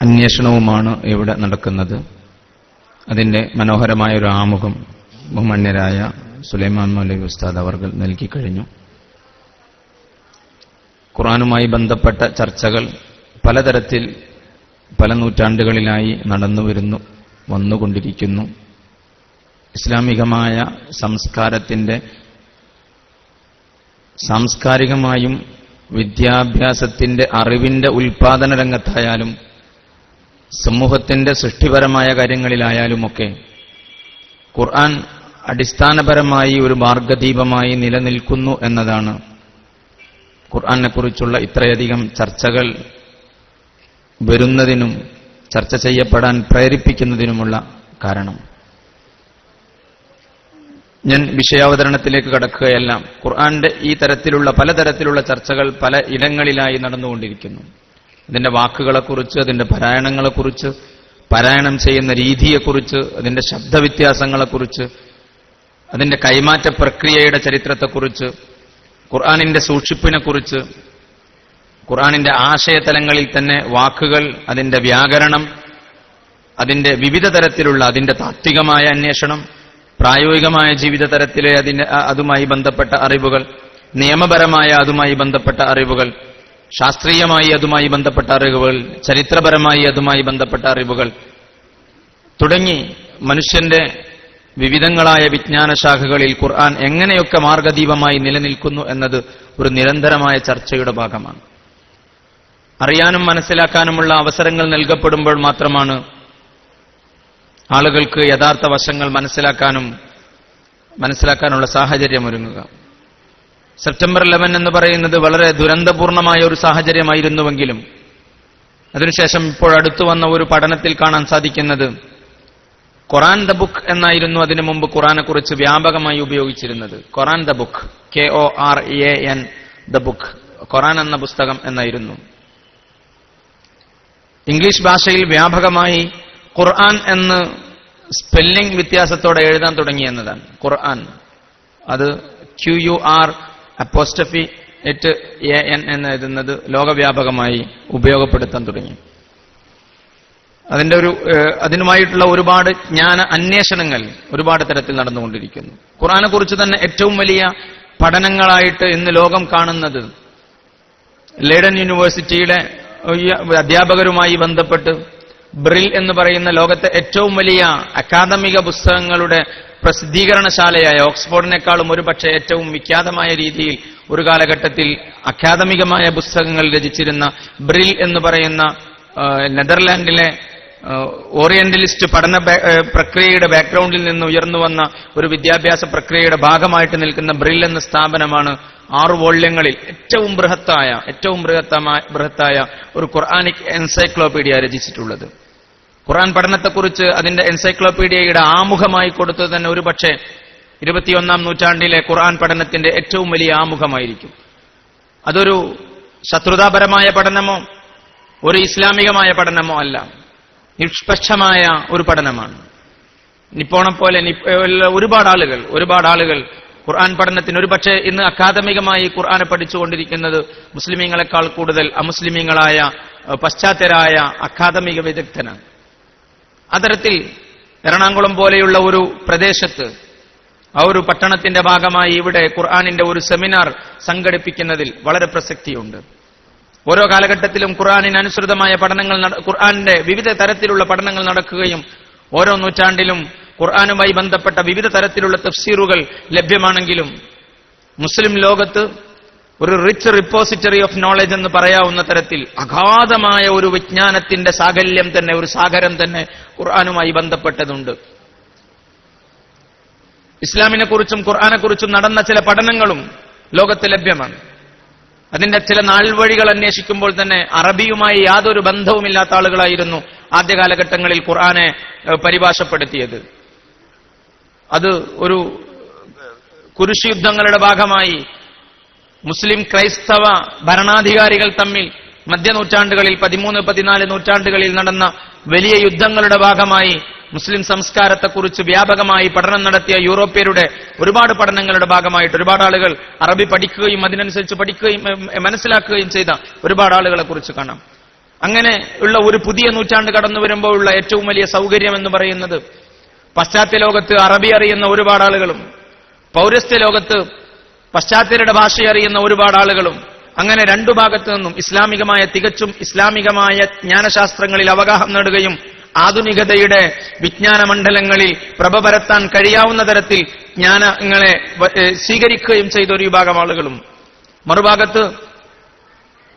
Speaker 2: അന്വേഷണവുമാണ് ഇവിടെ നടക്കുന്നത്. അതിന്റെ മനോഹരമായ ഒരു ആമുഖം ബഹുമാന്യരായ സുലൈമാൻ മൗലവി ഉസ്താദ് അവർ നൽകിക്കഴിഞ്ഞു. ഖുർആനുമായി ബന്ധപ്പെട്ട ചർച്ചകൾ പലതരത്തിൽ പല നൂറ്റാണ്ടുകളിലായി വന്നുകൊണ്ടിരിക്കുന്നു. ഇസ്ലാമികമായ സംസ്കാരത്തിന്റെ സാംസ്കാരികമായും വിദ്യാഭ്യാസത്തിന്റെ അറിവിന്റെ ഉൽപാദന രംഗത്തായാലും സമൂഹത്തിന്റെ സൃഷ്ടിപരമായ കാര്യങ്ങളിലായാലുമൊക്കെ ഖുർആൻ അടിസ്ഥാനപരമായി ഒരു മാർഗദീപമായി നിലനിൽക്കുന്നു എന്നതാണ് ഖുർആനെക്കുറിച്ചുള്ള ഇത്രയധികം ചർച്ചകൾ വരുന്നതിനും ചർച്ച ചെയ്യപ്പെടാൻ പ്രേരിപ്പിക്കുന്നതിനുമുള്ള കാരണം. ഞാൻ വിഷയാവതരണത്തിലേക്ക് കടക്കുകയല്ല. ഖുർആന്റെ ഈ തരത്തിലുള്ള പലതരത്തിലുള്ള ചർച്ചകൾ പല ഇടങ്ങളിലായി നടന്നുകൊണ്ടിരിക്കുന്നു. അതിന്റെ വാക്കുകളെക്കുറിച്ച്, അതിന്റെ പാരായണങ്ങളെക്കുറിച്ച്, പാരായണം ചെയ്യുന്ന രീതിയെക്കുറിച്ച്, അതിന്റെ ശബ്ദവ്യത്യാസങ്ങളെക്കുറിച്ച്, അതിന്റെ കൈമാറ്റ പ്രക്രിയയുടെ ചരിത്രത്തെക്കുറിച്ച്, ഖുർആനിന്റെ സൂക്ഷിപ്പിനെക്കുറിച്ച്, ഖുർആനിന്റെ ആശയതലങ്ങളിൽ തന്നെ വാക്കുകൾ, അതിന്റെ വ്യാകരണം, അതിന്റെ വിവിധ തരത്തിലുള്ള അതിന്റെ താത്വികമായ അന്വേഷണം, പ്രായോഗികമായ ജീവിത തരത്തിലെ അതുമായി ബന്ധപ്പെട്ട അറിവുകൾ, നിയമപരമായ അതുമായി ബന്ധപ്പെട്ട അറിവുകൾ, ശാസ്ത്രീയമായി അതുമായി ബന്ധപ്പെട്ട അറിവുകൾ, ചരിത്രപരമായി അതുമായി ബന്ധപ്പെട്ട അറിവുകൾ തുടങ്ങി മനുഷ്യന്റെ വിവിധങ്ങളായ വിജ്ഞാന ശാഖകളിൽ ഖുർആൻ എങ്ങനെയൊക്കെ മാർഗദീപമായി നിലനിൽക്കുന്നു എന്നത് ഒരു നിരന്തരമായ ചർച്ചയുടെ ഭാഗമാണ്. അറിയാനും മനസ്സിലാക്കാനുമുള്ള അവസരങ്ങൾ നൽകപ്പെടുമ്പോൾ മാത്രമാണ് ആളുകൾക്ക് യഥാർത്ഥ വശങ്ങൾ മനസ്സിലാക്കാനുള്ള സാഹചര്യം ഒരുങ്ങുക. സെപ്റ്റംബർ 11 എന്ന് പറയുന്നത് വളരെ ദുരന്തപൂർണമായ ഒരു സാഹചര്യമായിരുന്നുവെങ്കിലും അതിനുശേഷം ഇപ്പോൾ അടുത്തു വന്ന ഒരു പഠനത്തിൽ കാണാൻ സാധിക്കുന്നത് ഖുർആൻ ദ ബുക്ക് എന്നായിരുന്നു അതിനു മുമ്പ് ഖുർആനെ കുറിച്ച് വ്യാപകമായി ഉപയോഗിച്ചിരുന്നത്. Quran the book, KORAN the book, Quran എന്ന പുസ്തകം എന്നായിരുന്നു. ഇംഗ്ലീഷ് ഭാഷയിൽ വ്യാപകമായി ഖുർആൻ എന്ന് സ്പെല്ലിംഗ് വ്യത്യാസത്തോടെ എഴുതാൻ തുടങ്ങി എന്നതാണ്. ഖുർആൻ അത് QURAN എന്ന് എഴുതുന്നത് ലോകവ്യാപകമായി ഉപയോഗപ്പെടുത്താൻ തുടങ്ങി. അതിനുമായിട്ടുള്ള ഒരുപാട് ജ്ഞാന അന്വേഷണങ്ങൾ ഒരുപാട് തരത്തിൽ നടന്നുകൊണ്ടിരിക്കുന്നു. ഖുർആനെ കുറിച്ച് തന്നെ ഏറ്റവും വലിയ പഠനങ്ങളായിട്ട് ഇന്ന് ലോകം കാണുന്നത് ലെയ്ഡൻ യൂണിവേഴ്സിറ്റിയുടെ അധ്യാപകരുമായി ബന്ധപ്പെട്ട് ബ്രിൽ എന്ന് പറയുന്ന ലോകത്തെ ഏറ്റവും വലിയ അക്കാദമിക പുസ്തകങ്ങളുടെ പ്രസിദ്ധീകരണശാലയായ ഓക്സ്ഫോർഡിനേക്കാളും ഒരുപക്ഷെ ഏറ്റവും വിഖ്യാതമായ രീതിയിൽ ഒരു കാലഘട്ടത്തിൽ അക്കാദമികമായ പുസ്തകങ്ങൾ രചിച്ചിരുന്ന ബ്രിൽ എന്ന് പറയുന്ന നെതർലാൻഡിലെ ഓറിയന്റലിസ്റ്റ് പഠന പ്രക്രിയയുടെ ബാക്ക്ഗ്രൗണ്ടിൽ നിന്ന് ഉയർന്നു വന്ന ഒരു വിദ്യാഭ്യാസ പ്രക്രിയയുടെ ഭാഗമായിട്ട് നിൽക്കുന്ന ബ്രിൽ എന്ന സ്ഥാപനമാണ് 6 വോള്യങ്ങളിൽ ഏറ്റവും ബൃഹത്തായ ഒരു ഖുർആനിക് എൻസൈക്ലോപീഡിയ രചിച്ചിട്ടുള്ളത്. ഖുർആൻ പഠനത്തെക്കുറിച്ച് അതിന്റെ എൻസൈക്ലോപീഡിയയുടെ ആമുഖമായി കൊടുത്തത് തന്നെ ഒരുപക്ഷെ 21ാം നൂറ്റാണ്ടിലെ ഖുർആൻ പഠനത്തിന്റെ ഏറ്റവും വലിയ ആമുഖമായിരിക്കും. അതൊരു ശത്രുതാപരമായ പഠനമോ ഒരു ഇസ്ലാമികമായ പഠനമോ അല്ല, നിഷ്പക്ഷമായ ഒരു പഠനമാണ്. നിപ്പോണെ പോലെ ഒരുപാട് ആളുകൾ ഖുർആൻ പഠനത്തിന് ഒരുപക്ഷെ ഇന്ന് അക്കാദമികമായി ഖുർആനെ പഠിച്ചുകൊണ്ടിരിക്കുന്നത് മുസ്ലിമീങ്ങളെക്കാൾ കൂടുതൽ അമുസ്ലിമീങ്ങളായ പശ്ചാത്യരായ അക്കാദമിക വിദഗ്ധനാണ്. അത്തരത്തിൽ എറണാകുളം പോലെയുള്ള ഒരു പ്രദേശത്ത് ആ ഒരു പട്ടണത്തിന്റെ ഭാഗമായി ഇവിടെ ഖുർആനിന്റെ ഒരു സെമിനാർ സംഘടിപ്പിക്കുന്നതിൽ വളരെ പ്രസക്തിയുണ്ട്. ഓരോ കാലഘട്ടത്തിലും ഖുർആനിനനുസൃതമായ പഠനങ്ങൾ, ഖുർആനിന്റെ വിവിധ തരത്തിലുള്ള പഠനങ്ങൾ നടക്കുകയും ഓരോ നൂറ്റാണ്ടിലും ഖുർആനുമായി ബന്ധപ്പെട്ട വിവിധ തരത്തിലുള്ള തഫ്സീറുകൾ ലഭ്യമാണെങ്കിലും മുസ്ലിം ലോകത്ത് ഒരു റിച്ച് റിപ്പോസിറ്ററി ഓഫ് നോളജ് എന്ന് പറയാവുന്ന തരത്തിൽ അഗാധമായ ഒരു വിജ്ഞാനത്തിന്റെ സാകല്യം തന്നെ, ഒരു സാഗരം തന്നെ ഖുർആനുമായി ബന്ധപ്പെട്ടതുണ്ട്. ഇസ്ലാമിനെക്കുറിച്ചും ഖുർആനെക്കുറിച്ചും നടന്ന ചില പഠനങ്ങളും ലോകത്ത് ലഭ്യമാണ്. അതിന്റെ ചില നാൾവഴികൾ അന്വേഷിക്കുമ്പോൾ തന്നെ അറബിയുമായി യാതൊരു ബന്ധവുമില്ലാത്ത ആളുകളായിരുന്നു ആദ്യ കാലഘട്ടങ്ങളിൽ ഖുർആനെ പരിഭാഷപ്പെടുത്തിയത്. അത് ഒരു കുരിശ് യുദ്ധങ്ങളുടെ ഭാഗമായി മുസ്ലിം ക്രൈസ്തവ ഭരണാധികാരികൾ തമ്മിൽ മധ്യനൂറ്റാണ്ടുകളിൽ 13-14 നൂറ്റാണ്ടുകളിൽ നടന്ന വലിയ യുദ്ധങ്ങളുടെ ഭാഗമായി മുസ്ലിം സംസ്കാരത്തെക്കുറിച്ച് വ്യാപകമായി പഠനം നടത്തിയ യൂറോപ്യരുടെ ഒരുപാട് പഠനങ്ങളുടെ ഭാഗമായിട്ട് ഒരുപാട് ആളുകൾ അറബി പഠിക്കുകയും അതിനനുസരിച്ച് പഠിക്കുകയും മനസ്സിലാക്കുകയും ചെയ്ത ഒരുപാട് ആളുകളെ കുറിച്ച് കാണാം. അങ്ങനെ ഉള്ള ഒരു പുതിയ നൂറ്റാണ്ട് കടന്നു വരുമ്പോഴുള്ള ഏറ്റവും വലിയ സൗകര്യം എന്ന് പറയുന്നത് പശ്ചാത്യ ലോകത്ത് അറബി അറിയുന്ന ഒരുപാട് ആളുകളും പൗരസ്ത്യ ലോകത്ത് പശ്ചാത്യരുടെ ഭാഷ അറിയുന്ന ഒരുപാട് ആളുകളും അങ്ങനെ രണ്ടു ഭാഗത്തു നിന്നും തികച്ചും ഇസ്ലാമികമായ ജ്ഞാനശാസ്ത്രങ്ങളിൽ അവഗാഹം നേടുകയും ആധുനികതയുടെ വിജ്ഞാന മണ്ഡലങ്ങളിൽ പ്രഭ പരത്താൻ കഴിയാവുന്ന തരത്തിൽ ജ്ഞാനങ്ങളെ സ്വീകരിക്കുകയും ചെയ്ത ഒരു വിഭാഗം ആളുകളും, മറുഭാഗത്ത്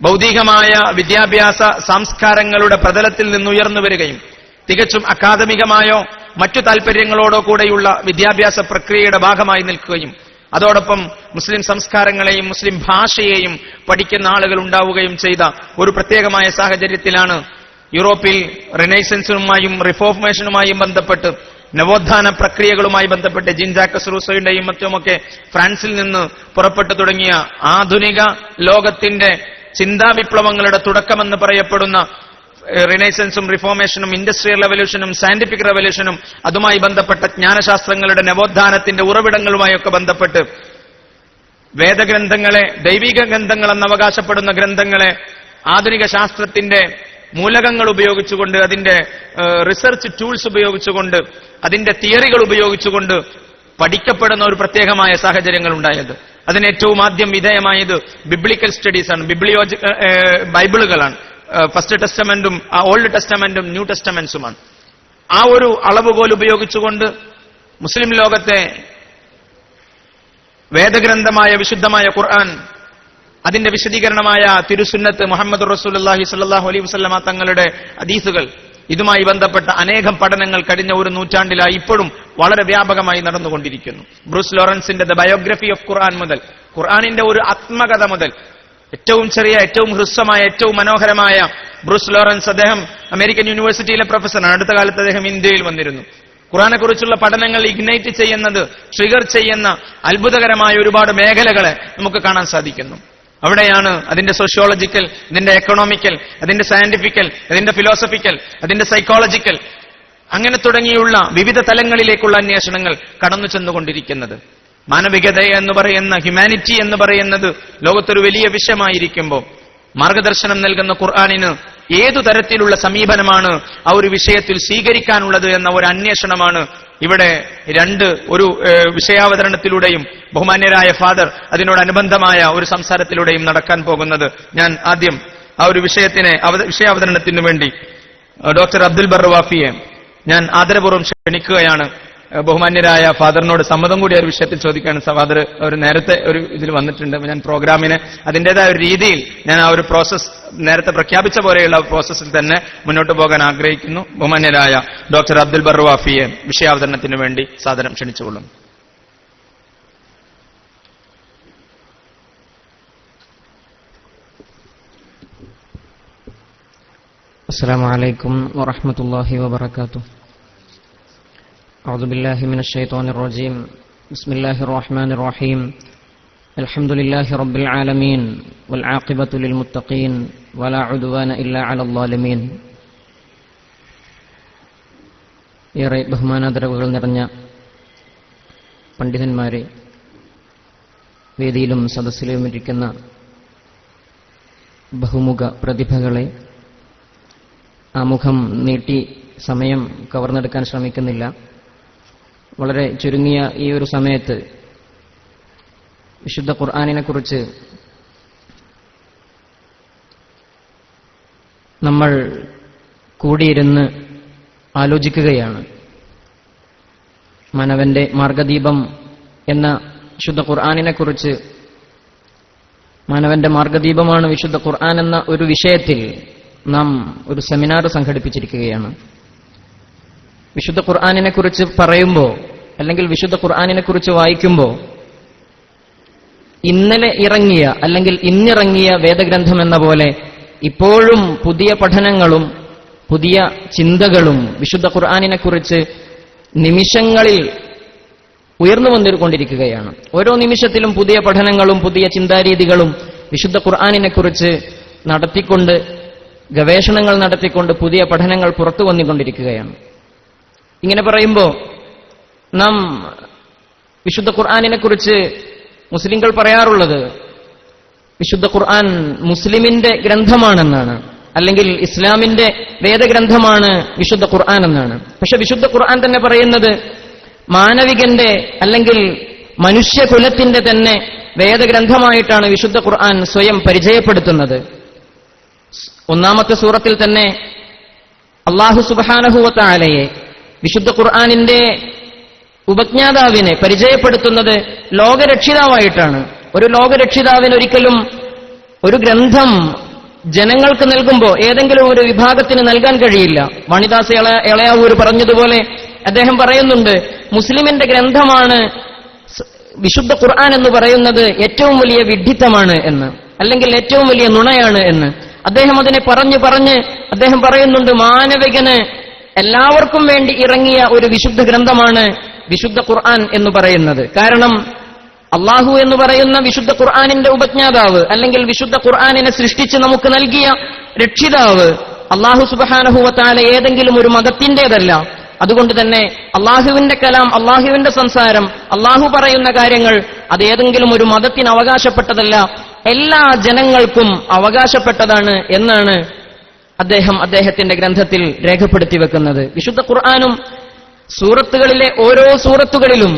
Speaker 2: ഭൗതികമായ വിദ്യാഭ്യാസ സംസ്കാരങ്ങളുടെ പ്രതലത്തിൽ നിന്നുയർന്നു വരികയും തികച്ചും അക്കാദമികമായോ മറ്റു താൽപര്യങ്ങളോടോ കൂടെയുള്ള വിദ്യാഭ്യാസ പ്രക്രിയയുടെ ഭാഗമായി നിൽക്കുകയും അതോടൊപ്പം മുസ്ലിം സംസ്കാരങ്ങളെയും മുസ്ലിം ഭാഷയെയും പഠിക്കുന്ന ആളുകൾ ഉണ്ടാവുകയും ചെയ്ത ഒരു പ്രത്യേകമായ സാഹചര്യത്തിലാണ് യൂറോപ്പിൽ റിനൈസൻസുമായും റിഫോർമേഷനുമായും ബന്ധപ്പെട്ട് നവോത്ഥാന പ്രക്രിയകളുമായി ബന്ധപ്പെട്ട് ജീൻ ജാക്കസ് റൂസോയുടെയും മറ്റുമൊക്കെ ഫ്രാൻസിൽ നിന്ന് പുറപ്പെട്ടു തുടങ്ങിയ ആധുനിക ലോകത്തിന്റെ ചിന്താവിപ്ലവങ്ങളുടെ തുടക്കമെന്ന് പറയപ്പെടുന്ന റിനൈസൻസും റിഫോർമേഷനും ഇൻഡസ്ട്രിയൽ റെവല്യൂഷനും സയന്റിഫിക് റെവല്യൂഷനും അതുമായി ബന്ധപ്പെട്ട ജ്ഞാനശാസ്ത്രങ്ങളുടെ നവോത്ഥാനത്തിന്റെ ഉറവിടങ്ങളുമായൊക്കെ ബന്ധപ്പെട്ട് വേദഗ്രന്ഥങ്ങളെ, ദൈവിക ഗ്രന്ഥങ്ങളെന്ന് അവകാശപ്പെടുന്ന ഗ്രന്ഥങ്ങളെ ആധുനിക ശാസ്ത്രത്തിന്റെ മൂലകങ്ങൾ ഉപയോഗിച്ചുകൊണ്ട്, അതിന്റെ റിസർച്ച് ടൂൾസ് ഉപയോഗിച്ചുകൊണ്ട്, അതിന്റെ തിയറികൾ ഉപയോഗിച്ചുകൊണ്ട് പഠിക്കപ്പെടുന്ന ഒരു പ്രത്യേകമായ സാഹചര്യങ്ങൾ ഉണ്ടായത്. അതിന് ഏറ്റവും ആദ്യം വിധേയമായത് ബിബ്ലിക്കൽ സ്റ്റഡീസാണ്, ബൈബിളുകളാണ്. ഫസ്റ്റ് ടെസ്റ്റമെന്റും ഓൾഡ് ടെസ്റ്റമെന്റും ന്യൂ ടെസ്റ്റമെന്റ്സുമാണ്. ആ ഒരു അളവുകോൽ ഉപയോഗിച്ചുകൊണ്ട് മുസ്ലിം ലോകത്തെ വേദഗ്രന്ഥമായ വിശുദ്ധമായ ഖുർആൻ, അതിന്റെ വിശദീകരണമായ തിരുസുന്നത്ത് മുഹമ്മദ് റസൂലുള്ളാഹി സ്വല്ലല്ലാഹു അലൈഹി വസല്ലമ തങ്ങളുടെ ഹദീസുകൾ, ഇതുമായി ബന്ധപ്പെട്ട അനേകം പഠനങ്ങൾ കഴിഞ്ഞ ഒരു നൂറ്റാണ്ടിലായി ഇപ്പോഴും വളരെ വ്യാപകമായി നടന്നുകൊണ്ടിരിക്കുന്നു. ബ്രൂസ് ലോറൻസിന്റെ ദ ബയോഗ്രഫി ഓഫ് ഖുർആൻ മുതൽ, ഖുർആനിന്റെ ഒരു ആത്മകഥ മുതൽ, ഏറ്റവും ചെറിയ, ഏറ്റവും ഹ്രസ്വമായ, ഏറ്റവും മനോഹരമായ ബ്രൂസ് ലോറൻസ്, അദ്ദേഹം അമേരിക്കൻ യൂണിവേഴ്സിറ്റിയിലെ പ്രൊഫസറാണ്. അടുത്ത കാലത്ത് അദ്ദേഹം ഇന്ത്യയിൽ വന്നിരുന്നു. ഖുർആനെ കുറിച്ചുള്ള പഠനങ്ങൾ ഇഗ്നൈറ്റ് ചെയ്യുന്നത്, ട്രിഗർ ചെയ്യുന്ന അത്ഭുതകരമായ ഒരുപാട് മേഖലകളെ നമുക്ക് കാണാൻ സാധിക്കുന്നു. അവിടെയാണ് അതിന്റെ സോഷ്യോളജിക്കൽ, അതിന്റെ എക്കണോമിക്കൽ, അതിന്റെ സയന്റിഫിക്കൽ, അതിന്റെ ഫിലോസഫിക്കൽ, അതിന്റെ സൈക്കോളജിക്കൽ, അങ്ങനെ തുടങ്ങിയുള്ള വിവിധ തലങ്ങളിലേക്കുള്ള അന്വേഷണങ്ങൾ കടന്നു ചെന്നുകൊണ്ടിരിക്കുന്നത്. മാനവികത എന്ന് പറയുന്ന, ഹ്യൂമാനിറ്റി എന്ന് പറയുന്നത് ലോകത്തൊരു വലിയ വിഷയമായിരിക്കുമ്പോൾ മാർഗദർശനം നൽകുന്ന ഖുർആനിന് ഏതു തരത്തിലുള്ള സമീപനമാണ് ആ ഒരു വിഷയത്തിൽ സ്വീകരിക്കാനുള്ളത് എന്ന ഒരു അന്വേഷണമാണ് ഇവിടെ ഒരു വിഷയാവതരണത്തിലൂടെയും ബഹുമാന്യരായ ഫാദർ അതിനോടനുബന്ധമായ ഒരു സംസാരത്തിലൂടെയും നടക്കാൻ പോകുന്നത്. ഞാൻ ആദ്യം ആ ഒരു വിഷയാവതരണത്തിനു വേണ്ടി ഡോക്ടർ അബ്ദുൽ ബർ വാഫിയെ ഞാൻ ആദരപൂർവ്വം ക്ഷണിക്കുകയാണ്. ബഹുമാന്യരായ ഫാദറിനോട് സമ്മതം കൂടി ഒരു വിഷയത്തിൽ ചോദിക്കുകയാണ്. ഫാദർ ഒരു നേരത്തെ ഒരു ഇതിൽ വന്നിട്ടുണ്ട്. ഞാൻ പ്രോഗ്രാമിനെ അതിൻ്റെതായ ഒരു രീതിയിൽ ഞാൻ ആ ഒരു പ്രോസസ് നേരത്തെ പ്രഖ്യാപിച്ച പോലെയുള്ള പ്രോസസ്സിൽ തന്നെ മുന്നോട്ട് പോകാൻ ആഗ്രഹിക്കുന്നു. ബഹുമാന്യരായ ഡോക്ടർ അബ്ദുൽ ബർ വാഫിയെ വിഷയാവതരണത്തിന് വേണ്ടി സാദരം ക്ഷണിച്ചുകൊള്ളുന്നു.
Speaker 4: അസ്സലാമു അലൈക്കും വറഹ്മത്തുള്ളാഹി വബറകാതുഹു. أعوذ بالله من الشيطان الرجيم. بسم الله الرحمن الرحيم. الحمد لله رب العالمين والعاقبة للمتقين ولا عدوان إلا على الظالمين. ഏറെ ബഹുമാനാദരവുകൾ നിറഞ്ഞ പണ്ഡിതന്മാരെ, വേദിയിലും സദസ്സിലും ഇരിക്കുന്ന ബഹുമുഖ പ്രതിഭകളെ, ആമുഖം നീട്ടി സമയം കവർന്നെടുക്കാൻ ശ്രമിക്കുന്നില്ല. വളരെ ചുരുങ്ങിയ ഈ ഒരു സമയത്ത് വിശുദ്ധ ഖുർആനിനെ കുറിച്ച് നമ്മൾ കൂടിയിരുന്ന് ആലോചിക്കുകയാണ്. മാനവന്റെ മാർഗദീപം എന്ന വിശുദ്ധ ഖുർആനിനെ കുറിച്ച്, മാനവന്റെ മാർഗദീപമാണ് വിശുദ്ധ ഖുർആൻ എന്ന ഒരു വിഷയത്തിൽ നാം ഒരു സെമിനാർ സംഘടിപ്പിച്ചിരിക്കുകയാണ്. വിശുദ്ധ ഖുർആനിനെ കുറിച്ച് പറയുമ്പോൾ, അല്ലെങ്കിൽ വിശുദ്ധ ഖുർആനിനെ കുറിച്ച് വായിക്കുമ്പോൾ, ഇന്നലെ ഇറങ്ങിയ അല്ലെങ്കിൽ ഇന്നിറങ്ങിയ വേദഗ്രന്ഥം എന്ന പോലെ ഇപ്പോഴും പുതിയ പഠനങ്ങളും പുതിയ ചിന്തകളും വിശുദ്ധ ഖുർആനിനെ കുറിച്ച് നിമിഷങ്ങളിൽ ഉയർന്നു വന്നുകൊണ്ടിരിക്കുകയാണ്. ഓരോ നിമിഷത്തിലും പുതിയ പഠനങ്ങളും പുതിയ ചിന്താരീതികളും വിശുദ്ധ ഖുർആനിനെ കുറിച്ച് നടത്തിക്കൊണ്ട്, ഗവേഷണങ്ങൾ നടത്തിക്കൊണ്ട് പുതിയ പഠനങ്ങൾ പുറത്തു വന്നുകൊണ്ടിരിക്കുകയാണ്. ഇങ്ങനെ പറയുമ്പോൾ നാം വിശുദ്ധ ഖുർആനിനെ കുറിച്ച് മുസ്ലിങ്ങൾ പറയാറുള്ളത് വിശുദ്ധ ഖുർആൻ മുസ്ലിമിന്റെ ഗ്രന്ഥമാണെന്നാണ്, അല്ലെങ്കിൽ ഇസ്ലാമിന്റെ വേദഗ്രന്ഥമാണ് വിശുദ്ധ ഖുർആൻ എന്നാണ്. പക്ഷെ വിശുദ്ധ ഖുർആൻ തന്നെ പറയുന്നത് മാനവികന്റെ അല്ലെങ്കിൽ മനുഷ്യകുലത്തിന്റെ തന്നെ വേദഗ്രന്ഥമായിട്ടാണ് വിശുദ്ധ ഖുർആൻ സ്വയം പരിചയപ്പെടുത്തുന്നത്. ഒന്നാമത്തെ സൂറത്തിൽ തന്നെ അല്ലാഹു സുബ്ഹാനഹു വ തആലയെ, വിശുദ്ധ ഖുർആനിന്റെ ഉപജ്ഞാതാവിനെ പരിചയപ്പെടുത്തുന്നത് ലോകരക്ഷിതാവായിട്ടാണ്. ഒരു ലോകരക്ഷിതാവിന് ഒരിക്കലും ഒരു ഗ്രന്ഥം ജനങ്ങൾക്ക് നൽകുമ്പോൾ ഏതെങ്കിലും ഒരു വിഭാഗത്തിന് നൽകാൻ കഴിയില്ല. വാണിദാസ് എളയാവൂർ പറഞ്ഞതുപോലെ അദ്ദേഹം പറയുന്നുണ്ട്, മുസ്ലിമിന്റെ ഗ്രന്ഥമാണ് വിശുദ്ധ ഖുർആൻ എന്ന് പറയുന്നത് ഏറ്റവും വലിയ വിഡ്ഢിത്തമാണ് എന്ന്, അല്ലെങ്കിൽ ഏറ്റവും വലിയ നുണയാണ് എന്ന് അദ്ദേഹം അതിനെ പറഞ്ഞ് അദ്ദേഹം പറയുന്നുണ്ട്, മാനവികന് എല്ലാവർക്കും വേണ്ടി ഇറങ്ങിയ ഒരു വിശുദ്ധ ഗ്രന്ഥമാണ് വിശുദ്ധ ഖുർആൻ എന്ന് പറയുന്നത്. കാരണം അള്ളാഹു എന്ന് പറയുന്ന വിശുദ്ധ ഖുർആനിന്റെ ഉപജ്ഞാതാവ്, അല്ലെങ്കിൽ വിശുദ്ധ ഖുർആനിനെ സൃഷ്ടിച്ച് നമുക്ക് നൽകിയ രക്ഷിതാവ് അള്ളാഹു സുബ്ഹാനഹു വ തആല ഏതെങ്കിലും ഒരു മതത്തിന്റേതല്ല. അതുകൊണ്ട് തന്നെ അള്ളാഹുവിന്റെ കലാം, അള്ളാഹുവിന്റെ സംസാരം, അള്ളാഹു പറയുന്ന കാര്യങ്ങൾ അത് ഏതെങ്കിലും ഒരു മതത്തിന് അവകാശപ്പെട്ടതല്ല, എല്ലാ ജനങ്ങൾക്കും അവകാശപ്പെട്ടതാണ് എന്നാണ് അദ്ദേഹത്തിന്റെ ഗ്രന്ഥത്തിൽ രേഖപ്പെടുത്തി വെക്കുന്നത്. വിശുദ്ധ ഖുർആനും സൂറത്തുകളിലെ ഓരോ സൂറത്തുകളിലും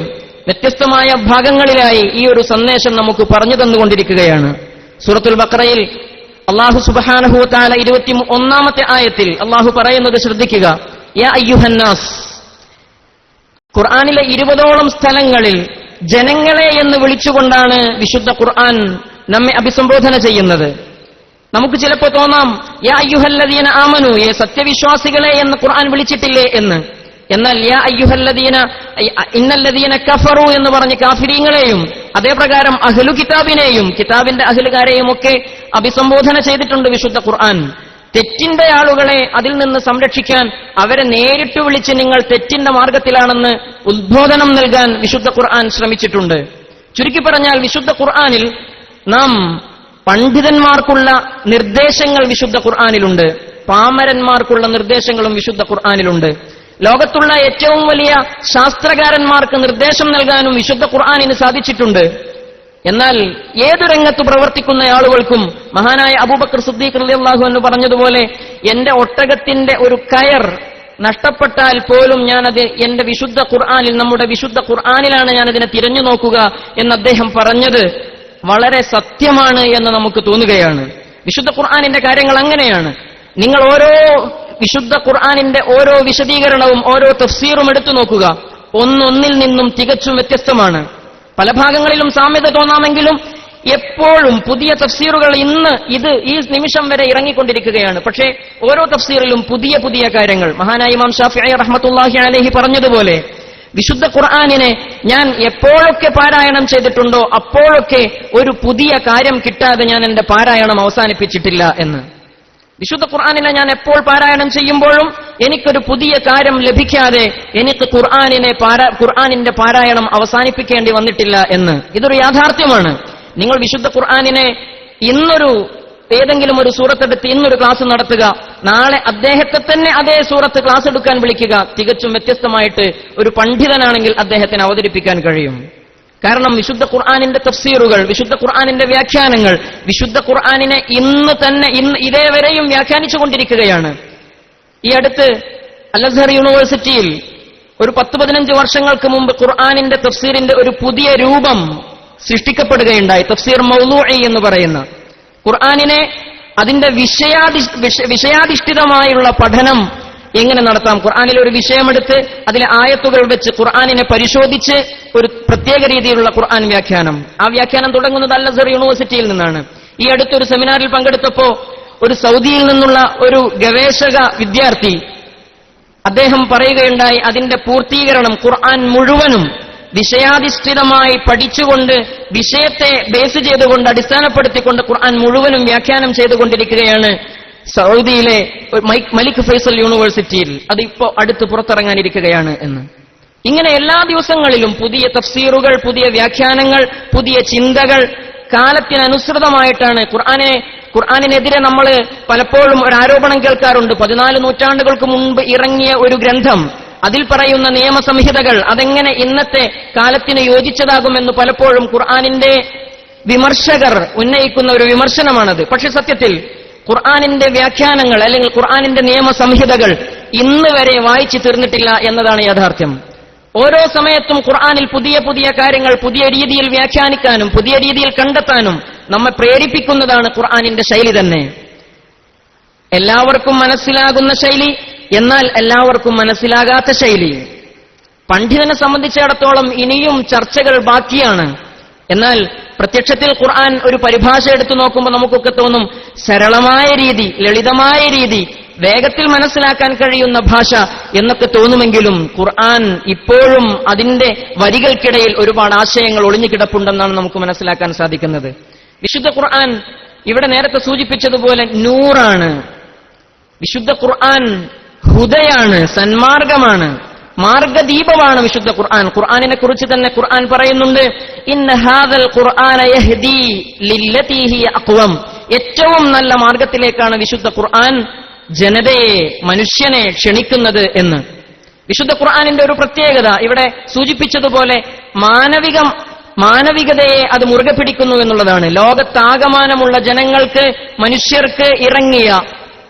Speaker 4: വ്യത്യസ്തമായ ഭാഗങ്ങളിലായി ഈ ഒരു സന്ദേശം നമുക്ക് പറഞ്ഞു തന്നുകൊണ്ടിരിക്കുകയാണ്. സൂറത്തുൽ ബഖറയിൽ അല്ലാഹു സുബ്ഹാനഹു വ തആല 21-ാമത്തെ ആയത്തിൽ അല്ലാഹു പറയുന്നത് ശ്രദ്ധിക്കുക, യാ അയ്യുഹന്നാസ്, ഖുർആനിലെ 20ഓളം സ്ഥലങ്ങളിൽ ജനങ്ങളെ എന്ന് വിളിച്ചുകൊണ്ടാണ് വിശുദ്ധ ഖുർആൻ നമ്മെ അഭിസംബോധന ചെയ്യുന്നത്. നമുക്ക് ചിലപ്പോൾ തോന്നാം, യാ അയ്യുഹല്ലദീന ആമനു, സത്യവിശ്വാസികളെ എന്ന് ഖുർആൻ വിളിച്ചിട്ടില്ലേ എന്ന്. എന്നാൽ യാ അയ്യുഹല്ലദീന ഇന്നല്ലദീന കഫറു എന്ന് പറഞ്ഞ് കാഫിരീങ്ങളെയും അതേപ്രകാരം അഹ്ലു കിതാബിനെയും, കിതാബിന്റെ അഹ്ലുകാരെയും ഒക്കെ അഭിസംബോധന ചെയ്തിട്ടുണ്ട് വിശുദ്ധ ഖുർആൻ. തെറ്റിന്റെ ആളുകളെ അതിൽ നിന്ന് സംരക്ഷിക്കാൻ അവരെ നേരിട്ട് വിളിച്ച് നിങ്ങൾ തെറ്റിന്റെ മാർഗത്തിലാണെന്ന് ഉദ്ബോധനം നൽകാൻ വിശുദ്ധ ഖുർആൻ ശ്രമിച്ചിട്ടുണ്ട്. ചുരുക്കി പറഞ്ഞാൽ വിശുദ്ധ ഖുർആനിൽ നാം പണ്ഡിതന്മാർക്കുള്ള നിർദ്ദേശങ്ങൾ വിശുദ്ധ ഖുർആനിലുണ്ട്, പാമരന്മാർക്കുള്ള നിർദ്ദേശങ്ങളും വിശുദ്ധ ഖുർആനിലുണ്ട്. ലോകത്തുള്ള ഏറ്റവും വലിയ ശാസ്ത്രകാരന്മാർക്ക് നിർദ്ദേശം നൽകാനും വിശുദ്ധ ഖുർആനിന് സാധിച്ചിട്ടുണ്ട്. എന്നാൽ ഏതു രംഗത്ത് പ്രവർത്തിക്കുന്ന ആളുകൾക്കും മഹാനായ അബൂബക്കർ സിദ്ദീഖ് റളിയല്ലാഹു അൻഹു പറഞ്ഞതുപോലെ, എന്റെ ഒട്ടകത്തിന്റെ ഒരു കയർ നഷ്ടപ്പെട്ടാൽ പോലും ഞാനത് എന്റെ വിശുദ്ധ ഖുർആനിൽ, നമ്മുടെ വിശുദ്ധ ഖുർആനിലാണ് ഞാനതിനെ തിരഞ്ഞു നോക്കുക എന്ന് അദ്ദേഹം പറഞ്ഞത് വളരെ സത്യമാണ് എന്ന് നമുക്ക് തോന്നുകയാണ്. വിശുദ്ധ ഖുർആനിന്റെ കാര്യങ്ങൾ അങ്ങനെയാണ്. നിങ്ങൾ ഓരോ വിശുദ്ധ ഖുർആനിന്റെ ഓരോ വിശദീകരണവും ഓരോ തഫ്സീറും എടുത്തു നോക്കുക, ഒന്നൊന്നിൽ നിന്നും തികച്ചും വ്യത്യസ്തമാണ്. പല ഭാഗങ്ങളിലും സാമ്യത തോന്നാമെങ്കിലും എപ്പോഴും പുതിയ തഫ്സീറുകൾ ഈ നിമിഷം വരെ ഇറങ്ങിക്കൊണ്ടിരിക്കുകയാണ്. പക്ഷേ ഓരോ തഫ്സീറിലും പുതിയ പുതിയ കാര്യങ്ങൾ. മഹാനായ ഇമാം ശാഫിഈ റഹ്മത്തുള്ളാഹി അലൈഹി പറഞ്ഞതുപോലെ, വിശുദ്ധ ഖുർആനിനെ ഞാൻ എപ്പോഴൊക്കെ പാരായണം ചെയ്തിട്ടുണ്ടോ അപ്പോഴൊക്കെ ഒരു പുതിയ കാര്യം കിട്ടാതെ ഞാൻ എന്റെ പാരായണം അവസാനിപ്പിച്ചിട്ടില്ല എന്ന്. വിശുദ്ധ ഖുർആനിനെ ഞാൻ എപ്പോൾ പാരായണം ചെയ്യുമ്പോഴും എനിക്കൊരു പുതിയ കാര്യം ലഭിക്കാതെ എനിക്ക് ഖുർആനിന്റെ പാരായണം അവസാനിപ്പിക്കേണ്ടി വന്നിട്ടില്ല എന്ന്. ഇതൊരു യാഥാർത്ഥ്യമാണ്. നിങ്ങൾ വിശുദ്ധ ഖുർആനിനെ ഏതെങ്കിലും ഒരു സൂറത്തെടുത്ത് ഇന്നൊരു ക്ലാസ് നടത്തുക, നാളെ അദ്ദേഹത്തെ തന്നെ അതേ സൂറത്ത് ക്ലാസ് എടുക്കാൻ വിളിക്കുക, തികച്ചും വ്യത്യസ്തമായിട്ട് ഒരു പണ്ഡിതനാണെങ്കിൽ അദ്ദേഹത്തിന് അവതരിപ്പിക്കാൻ കഴിയും. കാരണം വിശുദ്ധ ഖുർആനിന്റെ തഫ്സീറുകൾ, വിശുദ്ധ ഖുർആനിന്റെ വ്യാഖ്യാനങ്ങൾ വിശുദ്ധ ഖുർആനിനെ ഇന്ന് ഇതേവരെയും വ്യാഖ്യാനിച്ചു കൊണ്ടിരിക്കുകയാണ്. ഈ അടുത്ത് അൽ-അസ്ഹർ യൂണിവേഴ്സിറ്റിയിൽ ഒരു 10-15 വർഷങ്ങൾക്ക് മുമ്പ് ഖുർആനിന്റെ തഫ്സീറിന്റെ ഒരു പുതിയ രൂപം സൃഷ്ടിക്കപ്പെടുകയുണ്ടായി. തഫ്സീർ മൗലൂഇ എന്ന് പറയുന്ന ഖുർആനിനെ അതിന്റെ വിഷയാധിഷ്ഠിതമായുള്ള പഠനം എങ്ങനെ നടത്താം, ഖുർആനിലെ ഒരു വിഷയമെടുത്ത് അതിലെ ആയത്തുകൾ വെച്ച് ഖുർആനിനെ പരിശോധിച്ച് ഒരു പ്രത്യേക രീതിയിലുള്ള ഖുർആൻ വ്യാഖ്യാനം. ആ വ്യാഖ്യാനം തുടങ്ങുന്നത് അൽ-അസ്ഹർ യൂണിവേഴ്സിറ്റിയിൽ നിന്നാണ്. ഈ അടുത്തൊരു സെമിനാറിൽ പങ്കെടുത്തപ്പോ ഒരു സൗദിയിൽ നിന്നുള്ള ഒരു ഗവേഷക വിദ്യാർത്ഥി അദ്ദേഹം പറയുകയുണ്ടായി, അതിന്റെ പൂർത്തീകരണം ഖുർആൻ മുഴുവനും വിഷയാധിഷ്ഠിതമായി പഠിച്ചുകൊണ്ട് വിഷയത്തെ ബേസ് ചെയ്തുകൊണ്ട് അടിസ്ഥാനപ്പെടുത്തിക്കൊണ്ട് ഖുർആൻ മുഴുവനും വ്യാഖ്യാനം ചെയ്തുകൊണ്ടിരിക്കുകയാണ് സൗദിയിലെ മലിക് ഫൈസൽ യൂണിവേഴ്സിറ്റിയിൽ. അതിപ്പോ അടുത്ത് പുറത്തിറങ്ങാനിരിക്കുകയാണ് എന്ന്. ഇങ്ങനെ എല്ലാ ദിവസങ്ങളിലും പുതിയ തഫ്സീറുകൾ, പുതിയ വ്യാഖ്യാനങ്ങൾ, പുതിയ ചിന്തകൾ കാലത്തിനനുസൃതമായിട്ടാണ്. ഖുർആനിനെതിരെ നമ്മൾ പലപ്പോഴും ഒരു ആരോപണം കേൾക്കാറുണ്ട്. 14 നൂറ്റാണ്ടുകൾക്ക് മുൻപ് ഇറങ്ങിയ ഒരു ഗ്രന്ഥം, അതിൽ പറയുന്ന നിയമസംഹിതകൾ അതെങ്ങനെ ഇന്നത്തെ കാലത്തിന് യോജിച്ചതാകുമെന്ന് പലപ്പോഴും ഖുർആനിന്റെ വിമർശകർ ഉന്നയിക്കുന്ന ഒരു വിമർശനമാണത്. പക്ഷെ സത്യത്തിൽ ഖുർആനിന്റെ വ്യാഖ്യാനങ്ങൾ അല്ലെങ്കിൽ ഖുർആനിന്റെ നിയമസംഹിതകൾ ഇന്ന് വരെ വായിച്ചു തീർന്നിട്ടില്ല എന്നതാണ് യാഥാർത്ഥ്യം. ഓരോ സമയത്തും ഖുർആനിൽ പുതിയ പുതിയ കാര്യങ്ങൾ പുതിയ രീതിയിൽ വ്യാഖ്യാനിക്കാനും പുതിയ രീതിയിൽ കണ്ടെത്താനും നമ്മെ പ്രേരിപ്പിക്കുന്നതാണ് ഖുർആനിന്റെ ശൈലി തന്നെ. എല്ലാവർക്കും മനസ്സിലാകുന്ന ശൈലി, എന്നാൽ എല്ലാവർക്കും മനസ്സിലാകാത്ത ശൈലി. പണ്ഡിതനെ സംബന്ധിച്ചിടത്തോളം ഇനിയും ചർച്ചകൾ ബാക്കിയാണ്. എന്നാൽ പ്രത്യക്ഷത്തിൽ ഖുർആൻ ഒരു പരിഭാഷ എടുത്തു നോക്കുമ്പോൾ നമുക്കൊക്കെ തോന്നും സരളമായ രീതി, ലളിതമായ രീതി, വേഗത്തിൽ മനസ്സിലാക്കാൻ കഴിയുന്ന ഭാഷ എന്നൊക്കെ തോന്നുമെങ്കിലും ഖുർആൻ ഇപ്പോഴും അതിന്റെ വരികൾക്കിടയിൽ ഒരുപാട് ആശയങ്ങൾ ഒളിഞ്ഞുകിടപ്പുണ്ടെന്നാണ് നമുക്ക് മനസ്സിലാക്കാൻ സാധിക്കുന്നത്. വിശുദ്ധ ഖുർആൻ ഇവിടെ നേരത്തെ സൂചിപ്പിച്ചതുപോലെ നൂറാണ്. വിശുദ്ധ ഖുർആൻ ഹുദയാണ്, സന്മാർഗമാണ്, മാർഗദീപമാണ് വിശുദ്ധ ഖുർആൻ. ഖുർആനിനെ കുറിച്ച് തന്നെ ഖുർആൻ പറയുന്നുണ്ട്, ഇന്ന ഹാദൽ ഖുർആന യഹ്ദീ ലില്ലതീ ഹിയ അഖ്വം. ഏറ്റവും നല്ല മാർഗത്തിലേക്കാണ് വിശുദ്ധ ഖുർആൻ ജനതയെ, മനുഷ്യനെ ക്ഷണിക്കുന്നത് എന്ന്. വിശുദ്ധ ഖുർആനിന്റെ ഒരു പ്രത്യേകത ഇവിടെ സൂചിപ്പിച്ചതുപോലെ മാനവികതയെ അത് മുറുകെ പിടിക്കുന്നു എന്നുള്ളതാണ്. ലോകത്താകമാനമുള്ള ജനങ്ങൾക്ക്, മനുഷ്യർക്ക് ഇറങ്ങിയ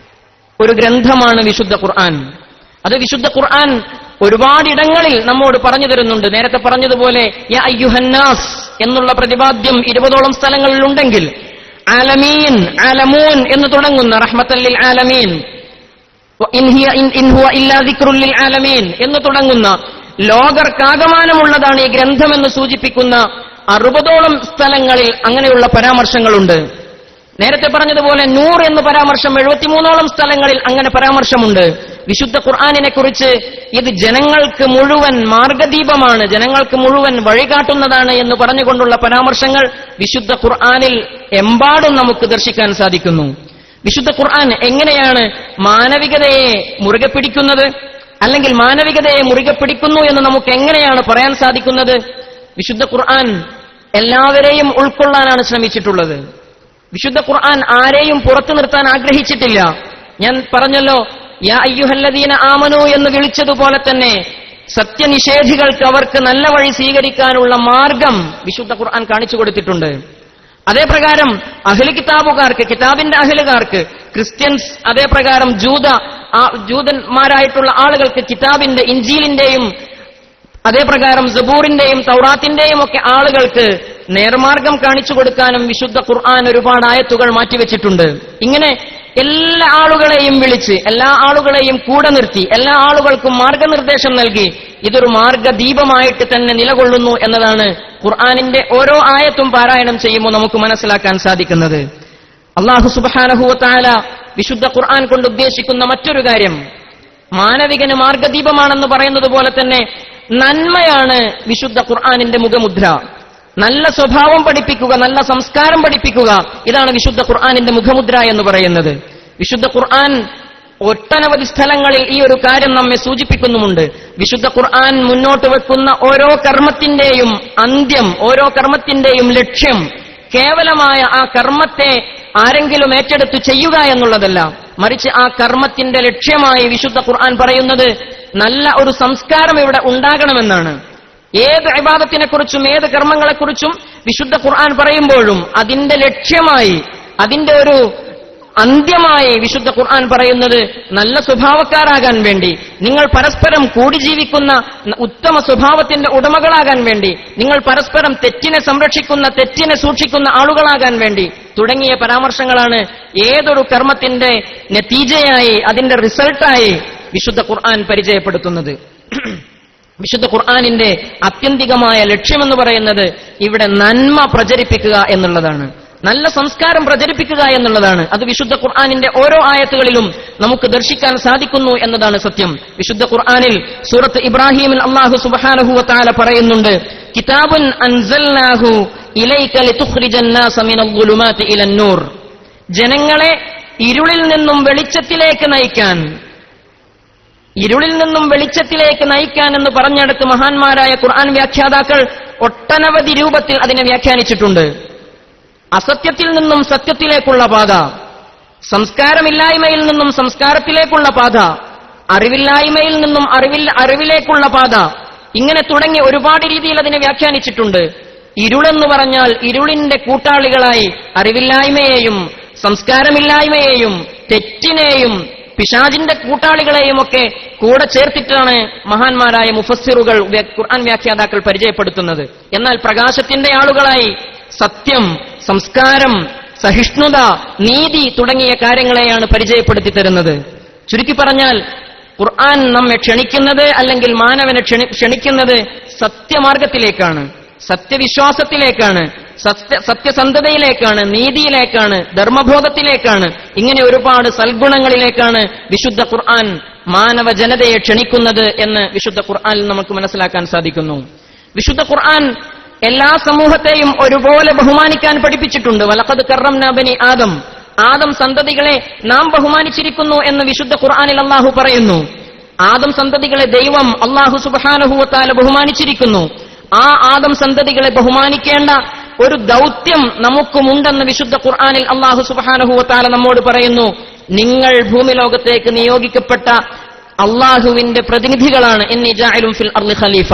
Speaker 4: ഒരു ഗ്രന്ഥമാണ് വിശുദ്ധ ഖുർആൻ. അത് വിശുദ്ധ ഖുർആൻ ഒരുപാടിടങ്ങളിൽ നമ്മോട് പറഞ്ഞു തരുന്നുണ്ട്. നേരത്തെ പറഞ്ഞതുപോലെ യാ അയ്യുഹന്നാസ് എന്നുള്ള പ്രതിപാദ്യം 20ഓളം സ്ഥലങ്ങളിലുണ്ടെങ്കിൽ ആലമീൻ, ആലമൂൻ എന്ന് തുടങ്ങുന്ന റഹ്മത്തൽ ലിൽ ആലമീൻ, ഇൻ ഹുവ ഇല്ലാ ദിക്റുൽ ലിൽ ആലമീൻ എന്ന് തുടങ്ങുന്ന ലോകർക്കാകമാനമുള്ളതാണ് ഈ ഗ്രന്ഥമെന്ന് സൂചിപ്പിക്കുന്ന 60ഓളം സ്ഥലങ്ങളിൽ അങ്ങനെയുള്ള പരാമർശങ്ങളുണ്ട്. നേരത്തെ പറഞ്ഞതുപോലെ 100 എന്ന് പരാമർശം 73ഓളം സ്ഥലങ്ങളിൽ അങ്ങനെ പരാമർശമുണ്ട്. വിശുദ്ധ ഖുർആനിനെ കുറിച്ച് ഇത് ജനങ്ങൾക്ക് മുഴുവൻ മാർഗദീപമാണ്, ജനങ്ങൾക്ക് മുഴുവൻ വഴികാട്ടുന്നതാണ് എന്ന് പറഞ്ഞുകൊണ്ടുള്ള പരാമർശങ്ങൾ വിശുദ്ധ ഖുർആനിൽ എമ്പാടും നമുക്ക് ദർശിക്കാൻ സാധിക്കുന്നു. വിശുദ്ധ ഖുർആൻ എങ്ങനെയാണ് മാനവികതയെ മുറുകെ പിടിക്കുന്നത്, അല്ലെങ്കിൽ മാനവികതയെ മുറുകെ പിടിക്കുന്നു എന്ന് നമുക്ക് എങ്ങനെയാണ് പറയാൻ സാധിക്കുന്നത്? വിശുദ്ധ ഖുർആൻ എല്ലാവരെയും ഉൾക്കൊള്ളാനാണ് ശ്രമിച്ചിട്ടുള്ളത്. വിശുദ്ധ ഖുർആൻ ആരെയും പുറത്തു നിർത്താൻ ആഗ്രഹിച്ചിട്ടില്ല. ഞാൻ പറഞ്ഞല്ലോ, യാ അയ്യുഹല്ലദീന ആമനൂ എന്ന് വിളിച്ചതുപോലെ തന്നെ സത്യനിഷേധികൾക്ക് അവർക്ക് നല്ല വഴി സ്വീകരിക്കാനുള്ള മാർഗം വിശുദ്ധ ഖുർആൻ കാണിച്ചു കൊടുത്തിട്ടുണ്ട്. അതേപ്രകാരം അഹ്ലു കിതാബുകാർക്ക്, കിതാബിന്റെ അഹ്ലുകാർക്ക്, ക്രിസ്ത്യൻസ്, അതേപ്രകാരം ജൂതന്മാരായിട്ടുള്ള ആളുകൾക്ക് കിതാബിന്റെ, ഇൻജീലിന്റെയും അതേപ്രകാരം സബൂറിന്റെയും തൗറാത്തിന്റെയും ഒക്കെ ആളുകൾക്ക് നേർമാർഗം കാണിച്ചു കൊടുക്കാനും വിശുദ്ധ ഖുർആൻ ഒരുപാട് ആയത്തുകൾ മാറ്റിവെച്ചിട്ടുണ്ട്. ഇങ്ങനെ എല്ലാ ആളുകളെയും വിളിച്ച്, എല്ലാ ആളുകളെയും കൂടെ നിർത്തി, എല്ലാ ആളുകൾക്കും മാർഗനിർദ്ദേശം നൽകി ഇതൊരു മാർഗദീപമായിട്ട് തന്നെ നിലകൊള്ളുന്നു എന്നതാണ് ഖുർആനിന്റെ ഓരോ ആയത്തും പാരായണം ചെയ്യുമ്പോൾ നമുക്ക് മനസ്സിലാക്കാൻ സാധിക്കുന്നത്. അല്ലാഹു സുബ്ഹാനഹു വ തആല വിശുദ്ധ ഖുർആൻ കൊണ്ട് ഉദ്ദേശിക്കുന്ന മറ്റൊരു കാര്യം, മാനവികന് മാർഗദീപമാണെന്ന് പറയുന്നത് പോലെ തന്നെ നന്മയാണ് വിശുദ്ധ ഖുർആനിന്റെ മുഖമുദ്ര. നല്ല സ്വഭാവം പഠിപ്പിക്കുക, നല്ല സംസ്കാരം പഠിപ്പിക്കുക, ഇതാണ് വിശുദ്ധ ഖുർആനിന്റെ മുഖമുദ്ര എന്ന് പറയുന്നത്. വിശുദ്ധ ഖുർആൻ ഒട്ടനവധി സ്ഥലങ്ങളിൽ ഈ ഒരു കാര്യം നമ്മെ സൂചിപ്പിക്കുന്നുമുണ്ട്. വിശുദ്ധ ഖുർആൻ മുന്നോട്ട് വെക്കുന്ന ഓരോ കർമ്മത്തിന്റെയും അന്ത്യം, ഓരോ കർമ്മത്തിന്റെയും ലക്ഷ്യം കേവലമായ ആ കർമ്മത്തെ ആരെങ്കിലും ഏറ്റെടുത്ത് ചെയ്യുക എന്നുള്ളതല്ല, മറിച്ച് ആ കർമ്മത്തിന്റെ ലക്ഷ്യമായി വിശുദ്ധ ഖുർആൻ പറയുന്നത് നല്ല ഒരു സംസ്കാരം ഇവിടെ ഉണ്ടാകണമെന്നാണ്. ഏത് ഇബാദത്തിനെക്കുറിച്ചും ഏത് കർമ്മങ്ങളെക്കുറിച്ചും വിശുദ്ധ ഖുർആൻ പറയുമ്പോഴും അതിന്റെ ലക്ഷ്യമായി, അതിന്റെ ഒരു അന്ത്യമായി വിശുദ്ധ ഖുർആൻ പറയുന്നത് നല്ല സ്വഭാവക്കാരാകാൻ വേണ്ടി, നിങ്ങൾ പരസ്പരം കൂടി ജീവിക്കുന്ന ഉത്തമ സ്വഭാവത്തിന്റെ ഉടമകളാകാൻ വേണ്ടി, നിങ്ങൾ പരസ്പരം തെറ്റിനെ സംരക്ഷിക്കുന്ന, തെറ്റിനെ സൂക്ഷിക്കുന്ന ആളുകളാകാൻ വേണ്ടി തുടങ്ങിയ പരാമർശങ്ങളാണ് ഏതൊരു കർമ്മത്തിന്റെ നതീജയായി, അതിന്റെ റിസൾട്ടായി വിശുദ്ധ ഖുർആൻ പരിചയപ്പെടുത്തുന്നത്. വിശുദ്ധ ഖുർആനിന്റെ ആത്യന്തികമായ ലക്ഷ്യമെന്ന് പറയുന്നത് ഇവിടെ നന്മ പ്രചരിപ്പിക്കുക എന്നുള്ളതാണ്, നല്ല സംസ്കാരം പ്രചരിപ്പിക്കുക എന്നുള്ളതാണ്. അത് വിശുദ്ധ ഖുർആനിന്റെ ഓരോ ആയത്തുകളിലും നമുക്ക് ദർശിക്കാൻ സാധിക്കുന്നു എന്നതാണ് സത്യം. വിശുദ്ധ ഖുർആനിൽ സൂറത്ത് ഇബ്രാഹിമിൽ അല്ലാഹു സുബ്ഹാനഹു വ തആല പറയുന്നുണ്ട്, കിതാബുൻ അൻസൽനാഹു ഇലൈക ലിതുഖ്രിജൻ നാസ മിനൽ ളുലുമാതി ഇലൻ നൂർ. ജനങ്ങളെ ഇരുളിൽ നിന്നും വെളിച്ചത്തിലേക്ക് നയിക്കാൻ, ഇരുളിൽ നിന്നും വെളിച്ചത്തിലേക്ക് നയിക്കാൻ എന്ന് പറഞ്ഞെടുത്ത് മഹാന്മാരായ ഖുർആൻ വ്യാഖ്യാതാക്കൾ ഒട്ടനവധി രൂപത്തിൽ അതിനെ വ്യാഖ്യാനിച്ചിട്ടുണ്ട്. അസത്യത്തിൽ നിന്നും സത്യത്തിലേക്കുള്ള പാത, സംസ്കാരമില്ലായ്മയിൽ നിന്നും സംസ്കാരത്തിലേക്കുള്ള പാത, അറിവില്ലായ്മയിൽ നിന്നും അറിവിലേക്കുള്ള പാത, ഇങ്ങനെ തുടങ്ങി ഒരുപാട് രീതിയിൽ അതിനെ വ്യാഖ്യാനിച്ചിട്ടുണ്ട്. ഇരുളെന്ന് പറഞ്ഞാൽ ഇരുളിന്റെ കൂട്ടാളികളായി അറിവില്ലായ്മയെയും സംസ്കാരമില്ലായ്മയെയും തെറ്റിനെയും പിശാചിന്റെ കൂട്ടാളികളെയും ഒക്കെ കൂടെ ചേർത്തിട്ടാണ് മഹാന്മാരായ മുഫസ്സിറുകൾ, ഖുർആൻ വ്യാഖ്യാതാക്കൾ പരിചയപ്പെടുത്തുന്നത്. എന്നാൽ പ്രകാശത്തിന്റെ ആളുകളായി സത്യം, സംസ്കാരം, സഹിഷ്ണുത, നീതി തുടങ്ങിയ കാര്യങ്ങളെയാണ് പരിചയപ്പെടുത്തി തരുന്നത്. ചുരുക്കി പറഞ്ഞാൽ ഖുർആൻ നമ്മെ ക്ഷണിക്കുന്നത്, അല്ലെങ്കിൽ മാനവനെ ക്ഷണിക്കുന്നത് സത്യമാർഗത്തിലേക്കാണ്, സത്യവിശ്വാസത്തിലേക്കാണ്, സത്യസന്ധതയിലേക്കാണ്, നീതിയിലേക്കാണ്, ധർമ്മബോധത്തിലേക്കാണ്. ഇങ്ങനെ ഒരുപാട് സൽഗുണങ്ങളിലേക്കാണ് വിശുദ്ധ ഖുർആൻ മാനവ ജനതയെ ക്ഷണിക്കുന്നത് എന്ന് വിശുദ്ധ ഖുർആനിൽ നമുക്ക് മനസ്സിലാക്കാൻ സാധിക്കുന്നു. വിശുദ്ധ ഖുർആൻ എല്ലാ സമൂഹത്തെയും ഒരുപോലെ ബഹുമാനിക്കാൻ പഠിപ്പിച്ചിട്ടുണ്ട്. വലഖദ് കറംനാ ബനി ആദം, ആദം സന്തതികളെ നാം ബഹുമാനിച്ചിരിക്കുന്നു എന്ന് വിശുദ്ധ ഖുർആനിൽ അല്ലാഹു പറയുന്നു. ആദം സന്തതികളെ ദൈവം അല്ലാഹു സുബ്ഹാനഹു വ തആല ബഹുമാനിച്ചിരിക്കുന്നു. ആ ആദം സന്തതികളെ ബഹുമാനിക്കേണ്ട ഒരു ദൗത്യം നമുക്കുമുണ്ടെന്ന് വിശുദ്ധ ഖുർആനിൽ അല്ലാഹു സുബ്ഹാനഹു വ തആല നമ്മോട് പറയുന്നു. നിങ്ങൾ ഭൂമിലോകത്തേക്ക് നിയോഗിക്കപ്പെട്ട അല്ലാഹുവിന്റെ പ്രതിനിധികളാണ്. ഇന്നി ജാഇലുൻ ഫിൽ അർളി ഖലീഫ.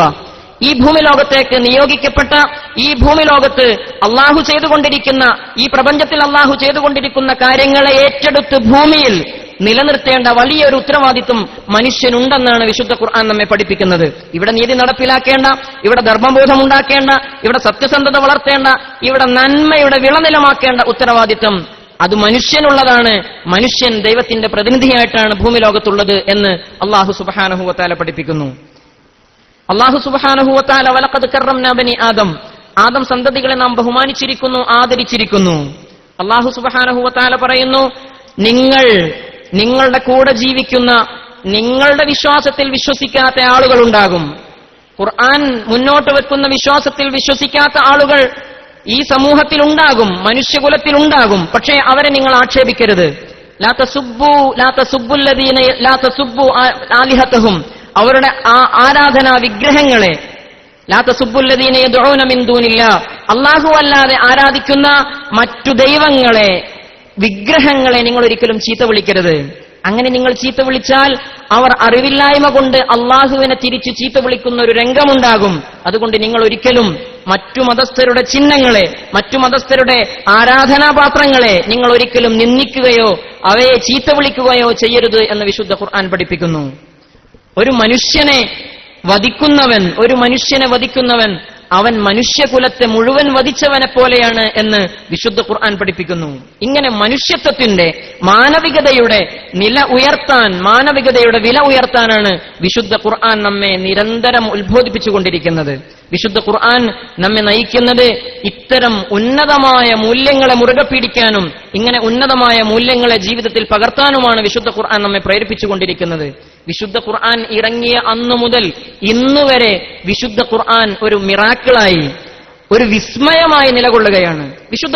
Speaker 4: ഈ ഭൂമിലോകത്തേക്ക് നിയോഗിക്കപ്പെട്ട, ഈ ഭൂമിലോകത്ത് അല്ലാഹു ചെയ്തുകൊണ്ടിരിക്കുന്ന, ഈ പ്രപഞ്ചത്തിൽ അല്ലാഹു ചെയ്തുകൊണ്ടിരിക്കുന്ന കാര്യങ്ങളെ ഏറ്റെടുത്ത് ഭൂമിയിൽ നിലനിർത്തേണ്ട വലിയൊരു ഉത്തരവാദിത്വം മനുഷ്യനുണ്ടെന്നാണ് വിശുദ്ധ ഖുർആൻ നമ്മെ പഠിപ്പിക്കുന്നത്. ഇവിടെ നീതി നടപ്പിലാക്കേണ്ട, ഇവിടെ ധർമ്മബോധം ഉണ്ടാക്കേണ്ട, ഇവിടെ സത്യസന്ധത വളർത്തേണ്ട, ഇവിടെ നന്മയുടെ വിളനിലമാക്കേണ്ട ഉത്തരവാദിത്വം അത് മനുഷ്യനുള്ളതാണ്. മനുഷ്യൻ ദൈവത്തിന്റെ പ്രതിനിധിയായിട്ടാണ് ഭൂമി ലോകത്തുള്ളത് എന്ന് അല്ലാഹു സുബ്ഹാനഹു വ തആല പഠിപ്പിക്കുന്നു. അല്ലാഹു സുബ്ഹാനഹു വ തആല വലഖദ് കറംനാ ബനി ആദം സന്തതികളെ നാം ബഹുമാനിച്ചിരിക്കുന്നു, ആദരിച്ചിരിക്കുന്നു. അല്ലാഹു സുബ്ഹാനഹു വ തആല പറയുന്നു, നിങ്ങളുടെ കൂടെ ജീവിക്കുന്ന, നിങ്ങളുടെ വിശ്വാസത്തിൽ വിശ്വസിക്കാത്ത ആളുകളുണ്ടാകും. ഖുർആൻ മുന്നോട്ട് വെക്കുന്ന വിശ്വാസത്തിൽ വിശ്വസിക്കാത്ത ആളുകൾ ഈ സമൂഹത്തിലുണ്ടാകും, മനുഷ്യകുലത്തിലുണ്ടാകും. പക്ഷേ അവരെ നിങ്ങൾ ആക്ഷേപിക്കരുത്. ലാ തസുബ്ബു ആലിഹതഹും, അവരുടെ ആരാധനാ വിഗ്രഹങ്ങളെ, ലാ തസുബ്ബുല്ലദീന യദ്ഊന മിൻ ദൂനില്ലാഹ്, അല്ലാഹു അല്ലാതെ ആരാധിക്കുന്ന മറ്റു ദൈവങ്ങളെ, വിഗ്രഹങ്ങളെ നിങ്ങൾ ഒരിക്കലും ചീത്ത വിളിക്കരുത്. അങ്ങനെ നിങ്ങൾ ചീത്ത വിളിച്ചാൽ അവർ അറിവില്ലായ്മ കൊണ്ട് അള്ളാഹുവിനെ തിരിച്ചു ചീത്ത വിളിക്കുന്ന ഒരു രംഗമുണ്ടാകും. അതുകൊണ്ട് നിങ്ങൾ ഒരിക്കലും മറ്റു മതസ്ഥരുടെ ചിഹ്നങ്ങളെ, മറ്റു മതസ്ഥരുടെ ആരാധനാപാത്രങ്ങളെ നിങ്ങൾ ഒരിക്കലും നിന്ദിക്കുകയോ അവയെ ചീത്ത വിളിക്കുകയോ ചെയ്യരുത് എന്ന് വിശുദ്ധ ഖുർആൻ പഠിപ്പിക്കുന്നു. ഒരു മനുഷ്യനെ വധിക്കുന്നവൻ അവൻ മനുഷ്യകുലത്തെ മുഴുവൻ വധിച്ചവനെ പോലെയാണ് എന്ന് വിശുദ്ധ ഖുർആൻ പഠിപ്പിക്കുന്നു. ഇങ്ങനെ മനുഷ്യത്വത്തിന്റെ മാനവികതയുടെ വില ഉയർത്താനാണ് വിശുദ്ധ ഖുർആൻ നമ്മെ നിരന്തരം ഉത്ബോധിപ്പിച്ചുകൊണ്ടിരിക്കുന്നത്. വിശുദ്ധ ഖുർആൻ നമ്മെ നയിക്കുന്നത് ഇത്തരം ഉന്നതമായ മൂല്യങ്ങളെ മുറുകെ പിടിക്കാനും ഇങ്ങനെ ഉന്നതമായ മൂല്യങ്ങളെ ജീവിതത്തിൽ പകർത്താനുമാണ് വിശുദ്ധ ഖുർആൻ നമ്മെ പ്രേരിപ്പിച്ചുകൊണ്ടിരിക്കുന്നത്. വിശുദ്ധ ഖുർആൻ ഇറങ്ങിയ അന്നു മുതൽ ഇന്നുവരെ വിശുദ്ധ ഖുർആൻ ഒരു മിറാക്കിളായി, ഒരു വിസ്മയമായി നിലകൊള്ളുകയാണ്. വിശുദ്ധ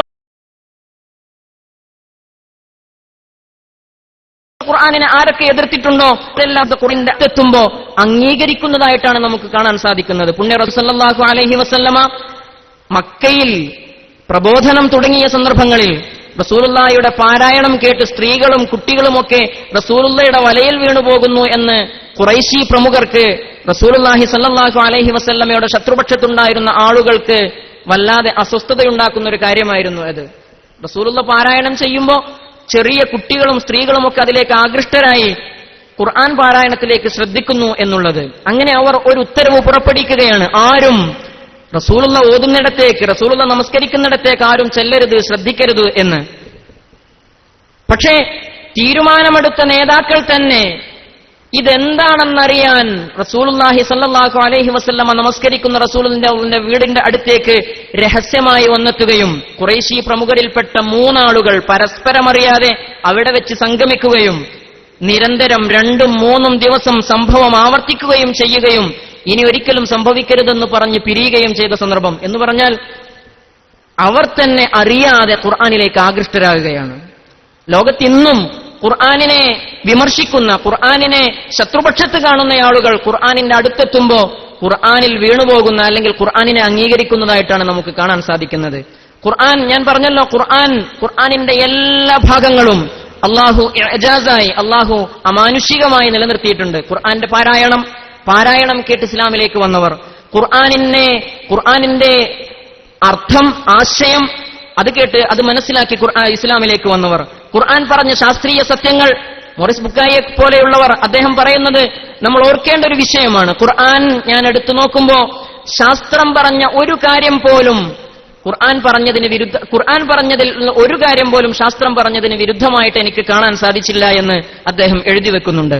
Speaker 4: ഖുർആനിനെ ആരൊക്കെ എതിർത്തിട്ടുണ്ടോ അതെല്ലാം ഖുർആനിന്റെ എത്തുമ്പോ അംഗീകരിക്കുന്നതായിട്ടാണ് നമുക്ക് കാണാൻ സാധിക്കുന്നത്. പുണ്യ റസൂൽ സല്ലല്ലാഹു അലൈഹി വസല്ലമ മക്കയിൽ പ്രബോധനം തുടങ്ങിയ സന്ദർഭങ്ങളിൽ റസൂലുള്ളാഹിയുടെ പാരായണം കേട്ട് സ്ത്രീകളും കുട്ടികളുമൊക്കെ റസൂലുള്ളാഹിയുടെ വലയിൽ വീണുപോകുന്നു എന്ന് ഖുറൈശി പ്രമുഖർക്ക്, റസൂലുള്ളാഹി സല്ലല്ലാഹു അലൈഹി വസല്ലമയുടെ ശത്രുപക്ഷത്തുണ്ടായിരുന്ന ആളുകൾക്ക് വല്ലാതെ അസ്വസ്ഥതയുണ്ടാക്കുന്ന ഒരു കാര്യമായിരുന്നു അത്. റസൂലുള്ള പാരായണം ചെയ്യുമ്പോൾ ചെറിയ കുട്ടികളും സ്ത്രീകളുമൊക്കെ അതിലേക്ക് ആകൃഷ്ടരായി ഖുർആൻ പാരായണത്തിലേക്ക് ശ്രദ്ധിക്കുന്നു എന്നുള്ളത്. അങ്ങനെ അവർ ഒരു ഉത്തരവ് പുറപ്പെടുവിക്കുകയാണ്, ആരും റസൂലുള്ള ഓതുന്നിടത്തേക്ക്, റസൂലുള്ള നമസ്കരിക്കുന്നിടത്തേക്ക് ആരും ചെല്ലരുത്, ശ്രദ്ധിക്കരുത് എന്ന്. പക്ഷേ തീരുമാനമെടുത്ത നേതാക്കൾ തന്നെ ഇതെന്താണെന്നറിയാൻ റസൂലുള്ളാഹി സ്വല്ലല്ലാഹു അലൈഹി വസല്ലമ നമസ്കരിക്കുന്ന റസൂലുള്ളാഹിന്റെ വീടിന്റെ അടുത്തേക്ക് രഹസ്യമായി വന്നെത്തുകയും ഖുറൈശി പ്രമുഖരിൽപ്പെട്ട 3 ആളുകൾ പരസ്പരമറിയാതെ അവിടെ വെച്ച് സംഗമിക്കുകയും നിരന്തരം 2-3 ദിവസം സംഭവം ആവർത്തിക്കുകയും ചെയ്യുകയും ഇനി ഒരിക്കലും സംഭവിക്കരുതെന്ന് പറഞ്ഞ് പിരിയുകയും ചെയ്ത സന്ദർഭം എന്ന് പറഞ്ഞാൽ അവർ തന്നെ അറിയാതെ ഖുർആനിലേക്ക് ആകൃഷ്ടരാകുകയാണ്. ലോകത്തിന്നും ഖുർആനിനെ വിമർശിക്കുന്ന, ഖുർആനിനെ ശത്രുപക്ഷത്ത് കാണുന്ന ആളുകൾ ഖുർആനിന്റെ അടുത്തെത്തുമ്പോ ഖുർആനിൽ വീണുപോകുന്ന അല്ലെങ്കിൽ ഖുർആനിനെ അംഗീകരിക്കുന്നതായിട്ടാണ് നമുക്ക് കാണാൻ സാധിക്കുന്നത്. ഖുർആൻ, ഞാൻ പറഞ്ഞല്ലോ, ഖുർആനിന്റെ എല്ലാ ഭാഗങ്ങളും അള്ളാഹു ഇഅ്ജാസായി, അള്ളാഹു അമാനുഷികമായി നിലനിർത്തിയിട്ടുണ്ട്. ഖുർആന്റെ പാരായണം കേട്ട് ഇസ്ലാമിലേക്ക് വന്നവർ, ഖുർആനിന്റെ അർത്ഥം, ആശയം അത് കേട്ട് അത് മനസ്സിലാക്കി ഇസ്ലാമിലേക്ക് വന്നവർ, ഖുർആൻ പറഞ്ഞ ശാസ്ത്രീയ സത്യങ്ങൾ, മോറിസ് ബുക്കായെ പോലെയുള്ളവർ, അദ്ദേഹം പറയുന്നത് നമ്മൾ ഓർക്കേണ്ട ഒരു വിഷയമാണ്. ഖുർആൻ ഞാൻ എടുത്തു നോക്കുമ്പോ ശാസ്ത്രം പറഞ്ഞ ഒരു കാര്യം പോലും ഖുർആൻ പറഞ്ഞതിൽ ഒരു കാര്യം പോലും ശാസ്ത്രം പറഞ്ഞതിന് വിരുദ്ധമായിട്ട് എനിക്ക് കാണാൻ സാധിച്ചില്ല എന്ന് അദ്ദേഹം എഴുതി വെക്കുന്നുണ്ട്.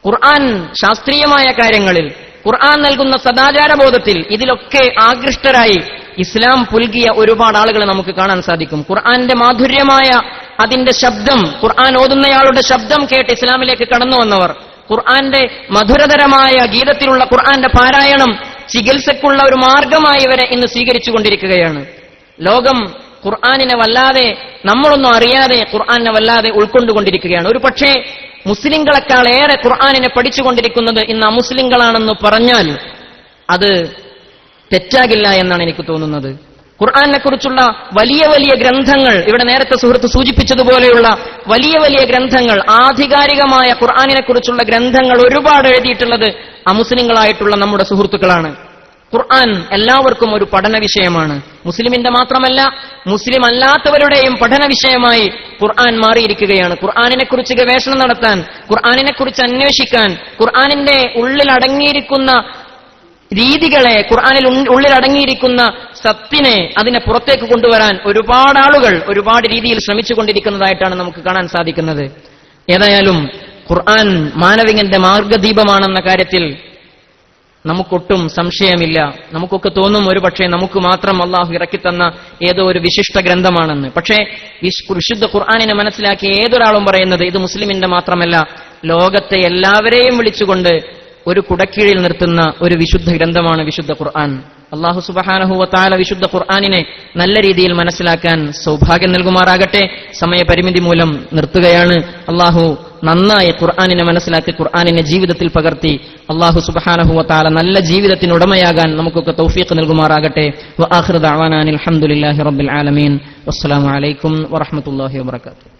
Speaker 4: ഖുർആൻ ശാസ്ത്രീയമായ കാര്യങ്ങളിൽ, ഖുർആൻ നൽകുന്ന സദാചാരബോധത്തിൽ, ഇതിലൊക്കെ ആകൃഷ്ടരായി ഇസ്ലാം പുൽകിയ ഒരുപാട് ആളുകളെ നമുക്ക് കാണാൻ സാധിക്കും. ഖുർആന്റെ മാധുര്യമായ അതിന്റെ ശബ്ദം, ഖുർആൻ ഓതുന്നയാളുടെ ശബ്ദം കേട്ട് ഇസ്ലാമിലേക്ക് കടന്നു വന്നവർ, ഖുർആന്റെ മധുരതരമായ ഗീതത്തിലുള്ള ഖുർആന്റെ പാരായണം ചികിത്സക്കുള്ള ഒരു മാർഗമായി വരെ ഇന്ന് സ്വീകരിച്ചുകൊണ്ടിരിക്കുകയാണ്. ലോകം ഖുർആനിനെ വല്ലാതെ, നമ്മളൊന്നും അറിയാതെ ഖുർആനെ വല്ലാതെ ഉൾക്കൊണ്ടുകൊണ്ടിരിക്കുകയാണ്. ഒരു പക്ഷേ മുസ്ലിങ്ങളെക്കാൾ ഏറെ ഖുർആനിനെ പഠിച്ചുകൊണ്ടിരിക്കുന്നത് ഇന്ന് അമുസ്ലിങ്ങളാണെന്ന് പറഞ്ഞാൽ അത് തെറ്റാകില്ല എന്നാണ് എനിക്ക് തോന്നുന്നത്. ഖുർആനെ കുറിച്ചുള്ള വലിയ വലിയ ഗ്രന്ഥങ്ങൾ, ഇവിടെ നേരത്തെ സുഹൃത്ത് സൂചിപ്പിച്ചതുപോലെയുള്ള വലിയ വലിയ ഗ്രന്ഥങ്ങൾ, ആധികാരികമായ ഖുർആനിനെ കുറിച്ചുള്ള ഗ്രന്ഥങ്ങൾ ഒരുപാട് എഴുതിയിട്ടുള്ളത് അമുസ്ലിങ്ങളായിട്ടുള്ള നമ്മുടെ സുഹൃത്തുക്കളാണ്. ഖുർആൻ എല്ലാവർക്കും ഒരു പഠന വിഷയമാണ്. മുസ്ലിമിന്റെ മാത്രമല്ല, മുസ്ലിം അല്ലാത്തവരുടെയും പഠന വിഷയമായി ഖുർആൻ മാറിയിരിക്കുകയാണ്. ഖുർആനിനെ കുറിച്ച് ഗവേഷണം നടത്താൻ, ഖുർആനിനെ കുറിച്ച് അന്വേഷിക്കാൻ, ഖുർആനിന്റെ ഉള്ളിലടങ്ങിയിരിക്കുന്ന രീതികളെ, ഖുർആനിൽ ഉള്ളിലടങ്ങിയിരിക്കുന്ന സത്തിനെ അതിനെ പുറത്തേക്ക് കൊണ്ടുവരാൻ ഒരുപാട് ആളുകൾ ഒരുപാട് രീതിയിൽ ശ്രമിച്ചുകൊണ്ടിരിക്കുന്നതായിട്ടാണ് നമുക്ക് കാണാൻ സാധിക്കുന്നത്. ഏതായാലും ഖുർആൻ മാനവികന്റെ മാർഗദീപമാണെന്ന കാര്യത്തിൽ നമുക്കൊട്ടും സംശയമില്ല. നമുക്കൊക്കെ തോന്നും ഒരു പക്ഷേ നമുക്ക് മാത്രം അള്ളാഹു ഇറക്കിത്തന്ന ഏതോ ഒരു വിശിഷ്ട ഗ്രന്ഥമാണെന്ന്. പക്ഷേ വിശുദ്ധ ഖുർആനിനെ മനസ്സിലാക്കിയ ഏതൊരാളും പറയുന്നത് ഇത് മുസ്ലിമിന്റെ മാത്രമല്ല, ലോകത്തെ എല്ലാവരെയും വിളിച്ചുകൊണ്ട് ഒരു കുടക്കീഴിൽ നിർത്തുന്ന ഒരു വിശുദ്ധ ഗ്രന്ഥമാണ് വിശുദ്ധ ഖുർആൻ. അല്ലാഹു സുബ്ഹാനഹു വ തആല വിശുദ്ധ ഖുർആനിനെ നല്ല രീതിയിൽ മനസ്സിലാക്കാൻ സൗഭാഗ്യം നൽകുമാറാകട്ടെ. സമയപരിമിതി മൂലം നിർത്തുകയാണ്. അല്ലാഹു നന്നായി ഖുർആനിനെ മനസ്സിലാക്കി ഖുർആനിനെ ജീവിതത്തിൽ പകർത്തി അല്ലാഹു സുബ്ഹാനഹു വ തആല നല്ല ജീവിതത്തിന് ഉടമയാകാൻ നമുക്കൊക്കെ തൗഫീഖ് നൽകുമാറാകട്ടെ. വ ആഖിറു ദഅവാനാ അൽഹംദുലില്ലാഹി റബ്ബിൽ ആലമീൻ. വസ്സലാമു അലൈക്കും വറഹ്മത്തുള്ളാഹി വബറകാതുഹു.